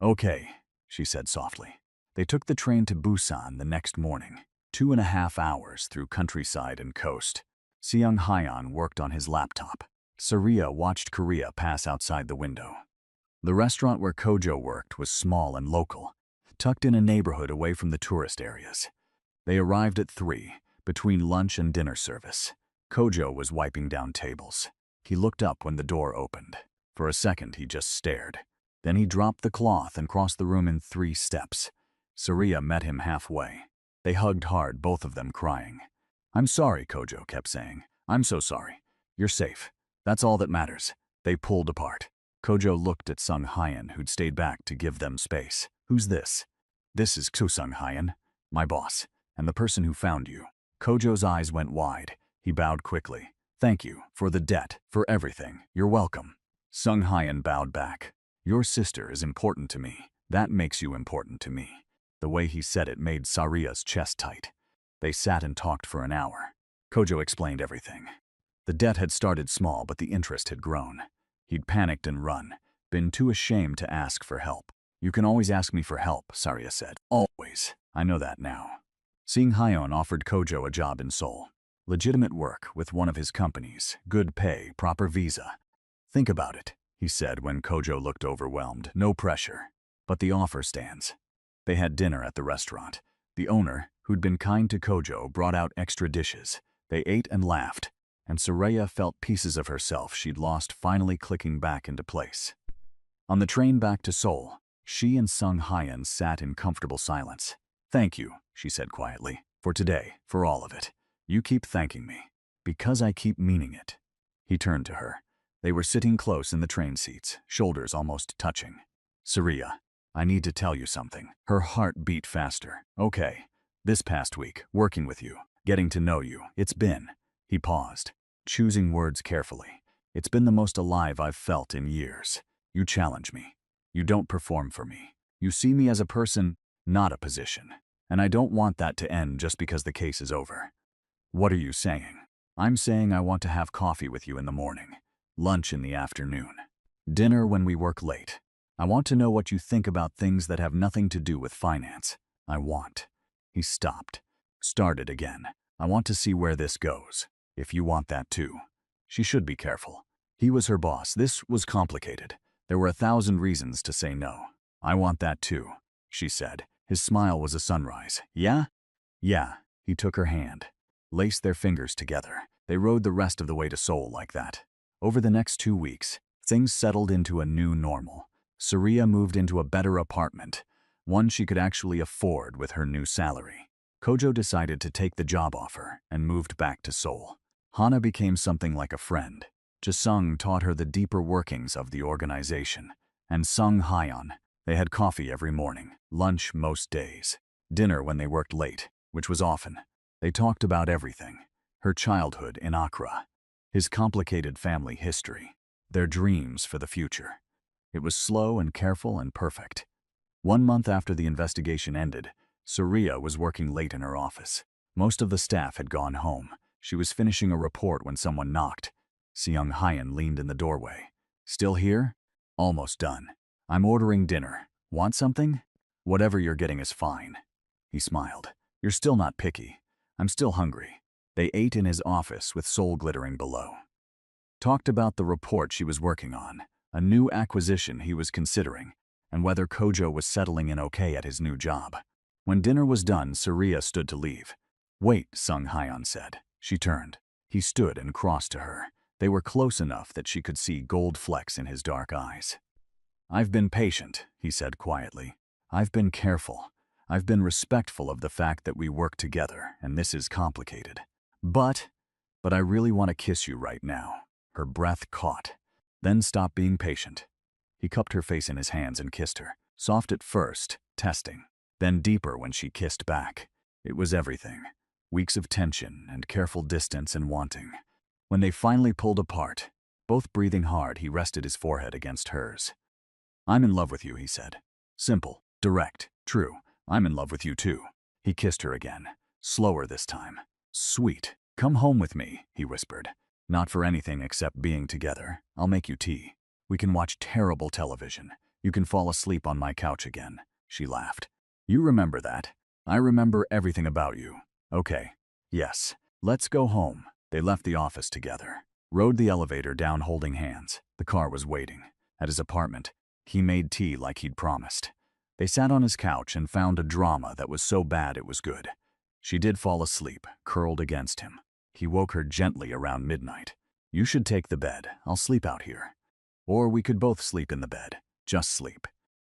Okay, she said softly. They took the train to Busan the next morning, 2.5 hours through countryside and coast. Seung Hyun worked on his laptop. Surya watched Korea pass outside the window. The restaurant where Kojo worked was small and local, tucked in a neighborhood away from the tourist areas. They arrived at 3, between lunch and dinner service. Kojo was wiping down tables. He looked up when the door opened. For a second, he just stared. Then he dropped the cloth and crossed the room in 3 steps. Surya met him halfway. They hugged hard, both of them crying. I'm sorry, Kojo kept saying. I'm so sorry. You're safe. That's all that matters. They pulled apart. Kojo looked at Sung Hyun, who'd stayed back to give them space. Who's this? This is Sung Hyun, my boss, and the person who found you. Kojo's eyes went wide. He bowed quickly. Thank you, for the debt, for everything. You're welcome. Sung Hyun bowed back. Your sister is important to me. That makes you important to me. The way he said it made Surya's chest tight. They sat and talked for an hour. Kojo explained everything. The debt had started small, but the interest had grown. He'd panicked and run, been too ashamed to ask for help. You can always ask me for help, Surya said. Always. I know that now. Seung Hyun offered Kojo a job in Seoul. Legitimate work with one of his companies, good pay, proper visa. Think about it, he said when Kojo looked overwhelmed. No pressure. But the offer stands. They had dinner at the restaurant. The owner, who'd been kind to Kojo, brought out extra dishes. They ate and laughed, and Surya felt pieces of herself she'd lost finally clicking back into place. On the train back to Seoul, she and Sung Hyun sat in comfortable silence. Thank you, she said quietly, for today, for all of it. You keep thanking me, because I keep meaning it. He turned to her. They were sitting close in the train seats, shoulders almost touching. Surya, I need to tell you something. Her heart beat faster. Okay, this past week, working with you, getting to know you, it's been. He paused, choosing words carefully. It's been the most alive I've felt in years. You challenge me. You don't perform for me. You see me as a person, not a position. And I don't want that to end just because the case is over. What are you saying? I'm saying I want to have coffee with you in the morning, lunch in the afternoon. Dinner when we work late. I want to know what you think about things that have nothing to do with finance. I want. He stopped. Started again. I want to see where this goes. If you want that too. She should be careful. He was her boss. This was complicated. There were 1,000 reasons to say no. I want that too, she said. His smile was a sunrise. Yeah? Yeah. He took her hand. Laced their fingers together. They rode the rest of the way to Seoul like that. Over the next 2 weeks, things settled into a new normal. Surya moved into a better apartment, one she could actually afford with her new salary. Kojo decided to take the job offer and moved back to Seoul. Hana became something like a friend. Jasung taught her the deeper workings of the organization. And Sung Hyeon, they had coffee every morning, lunch most days, dinner when they worked late, which was often. They talked about everything. Her childhood in Accra, his complicated family history, their dreams for the future. It was slow and careful and perfect. 1 month after the investigation ended, Surya was working late in her office. Most of the staff had gone home. She was finishing a report when someone knocked. Seung Hyeon leaned in the doorway. Still here? Almost done. I'm ordering dinner. Want something? Whatever you're getting is fine. He smiled. You're still not picky. I'm still hungry. They ate in his office with Seoul glittering below. Talked about the report she was working on, a new acquisition he was considering, and whether Kojo was settling in okay at his new job. When dinner was done, Surya stood to leave. Wait, Sung Hyeon said. She turned. He stood and crossed to her. They were close enough that she could see gold flecks in his dark eyes. I've been patient, he said quietly. I've been careful. I've been respectful of the fact that we work together, and this is complicated. But I really want to kiss you right now. Her breath caught, then stopped being patient. He cupped her face in his hands and kissed her, soft at first, testing, then deeper when she kissed back. It was everything. Weeks of tension and careful distance and wanting. When they finally pulled apart, both breathing hard, he rested his forehead against hers. I'm in love with you, he said. Simple, direct, true. I'm in love with you too. He kissed her again, slower this time. Sweet. Come home with me, he whispered. Not for anything except being together. I'll make you tea. We can watch terrible television. You can fall asleep on my couch again. She laughed. You remember that. I remember everything about you. Okay. Yes. Let's go home. They left the office together. Rode the elevator down holding hands. The car was waiting. At his apartment, he made tea like he'd promised. They sat on his couch and found a drama that was so bad it was good. She did fall asleep, curled against him. He woke her gently around midnight. You should take the bed. I'll sleep out here. Or we could both sleep in the bed. Just sleep.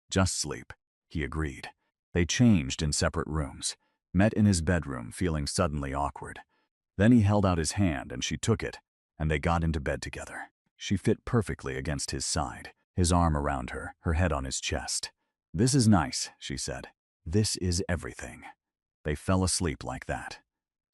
Just sleep. He agreed. They changed in separate rooms, met in his bedroom feeling suddenly awkward. Then he held out his hand and she took it, and they got into bed together. She fit perfectly against his side, his arm around her, her head on his chest. This is nice, she said. This is everything. They fell asleep like that.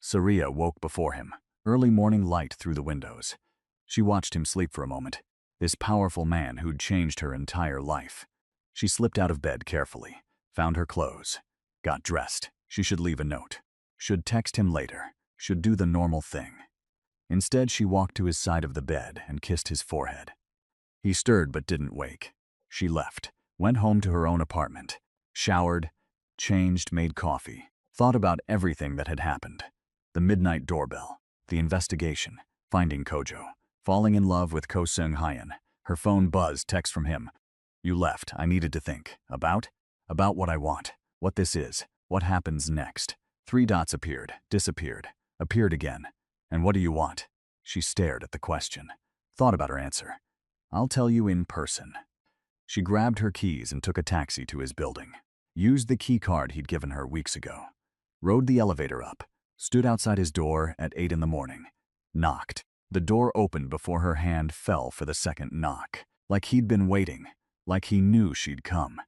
Surya woke before him, early morning light through the windows. She watched him sleep for a moment, this powerful man who'd changed her entire life. She slipped out of bed carefully, found her clothes, got dressed. She should leave a note, should text him later, should do the normal thing. Instead, she walked to his side of the bed and kissed his forehead. He stirred but didn't wake. She left, went home to her own apartment, showered, changed, made coffee, thought about everything that had happened. The midnight doorbell, the investigation, finding Kojo, falling in love with Ko Seung Hyeon. Her phone buzzed, text from him. You left. I needed to think. About what I want, what this is, what happens next. 3 dots appeared, disappeared, appeared again. And what do you want? She stared at the question, thought about her answer. I'll tell you in person. She grabbed her keys and took a taxi to his building. Used the key card he'd given her weeks ago. Rode the elevator up. Stood outside his door at 8 in the morning. Knocked. The door opened before her hand fell for the second knock. Like he'd been waiting. Like he knew she'd come.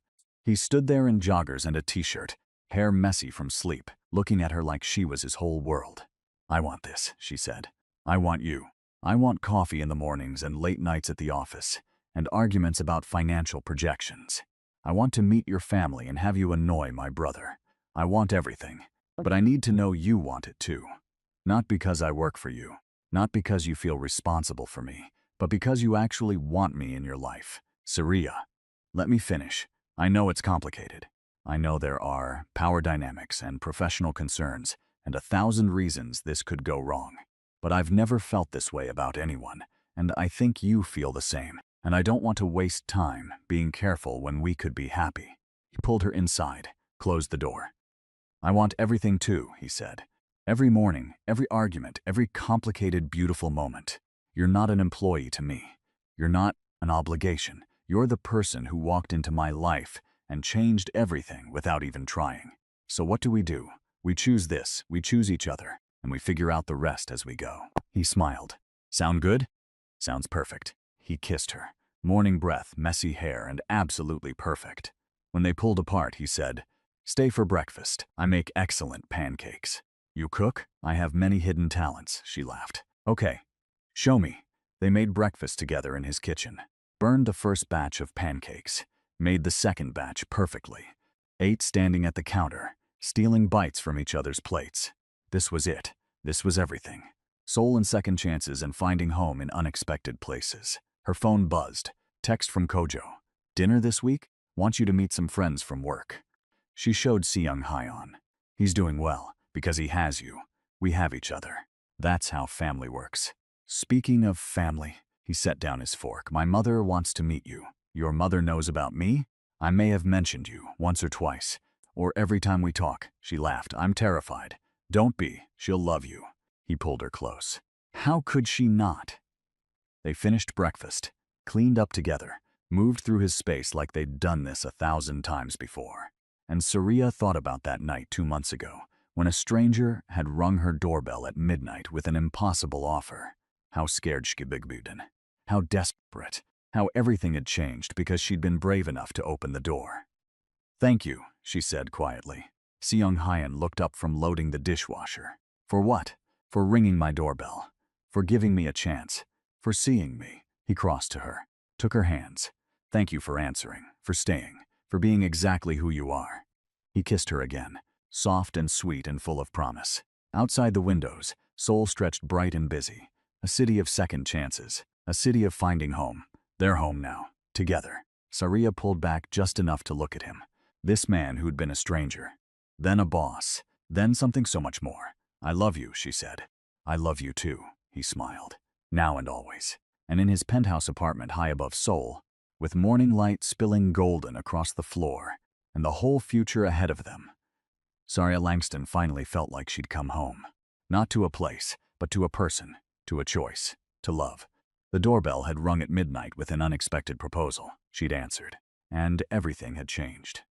He stood there in joggers and a t-shirt, hair messy from sleep, looking at her like she was his whole world. I want this, she said. I want you. I want coffee in the mornings and late nights at the office, and arguments about financial projections. I want to meet your family and have you annoy my brother. I want everything. But I need to know you want it too. Not because I work for you, not because you feel responsible for me, but because you actually want me in your life. Saria, let me finish. I know it's complicated. I know there are power dynamics and professional concerns and 1,000 reasons this could go wrong. But I've never felt this way about anyone, and I think you feel the same. And I don't want to waste time being careful when we could be happy. He pulled her inside, closed the door. I want everything too, he said. Every morning, every argument, every complicated, beautiful moment. You're not an employee to me. You're not an obligation. You're the person who walked into my life and changed everything without even trying. So what do? We choose this, we choose each other, and we figure out the rest as we go. He smiled. Sound good? Sounds perfect. He kissed her. Morning breath, messy hair, and absolutely perfect. When they pulled apart, he said, "Stay for breakfast. I make excellent pancakes." "You cook?" "I have many hidden talents," she laughed. "Okay, show me." They made breakfast together in his kitchen. Burned the first batch of pancakes. Made the second batch perfectly. Ate standing at the counter, stealing bites from each other's plates. This was it. This was everything. Soul and second chances and finding home in unexpected places. Her phone buzzed. Text from Kojo. "Dinner this week? Want you to meet some friends from work." She showed Seung-Hyeon. "He's doing well, because he has you. We have each other. That's how family works." "Speaking of family," he set down his fork, "my mother wants to meet you." "Your mother knows about me?" "I may have mentioned you once or twice, or every time we talk." She laughed. "I'm terrified." "Don't be. She'll love you." He pulled her close. How could she not? They finished breakfast, cleaned up together, moved through his space like they'd done this 1,000 times before. And Saria thought about that night 2 months ago, when a stranger had rung her doorbell at midnight with an impossible offer. How scared she'd been. How desperate. How everything had changed because she'd been brave enough to open the door. "Thank you," she said quietly. Seung-Hyeon looked up from loading the dishwasher. "For what?" "For ringing my doorbell. For giving me a chance. For seeing me." He crossed to her, took her hands. "Thank you for answering, for staying, for being exactly who you are." He kissed her again, soft and sweet and full of promise. Outside the windows, Seoul stretched bright and busy. A city of second chances. A city of finding home. Their home now. Together. Saria pulled back just enough to look at him. This man who'd been a stranger. Then a boss. Then something so much more. "I love you," she said. "I love you too," he smiled. Now and always. And in his penthouse apartment high above Seoul, with morning light spilling golden across the floor, and the whole future ahead of them, Saria Langston finally felt like she'd come home. Not to a place, but to a person, to a choice, to love. The doorbell had rung at midnight with an unexpected proposal. She'd answered, and everything had changed.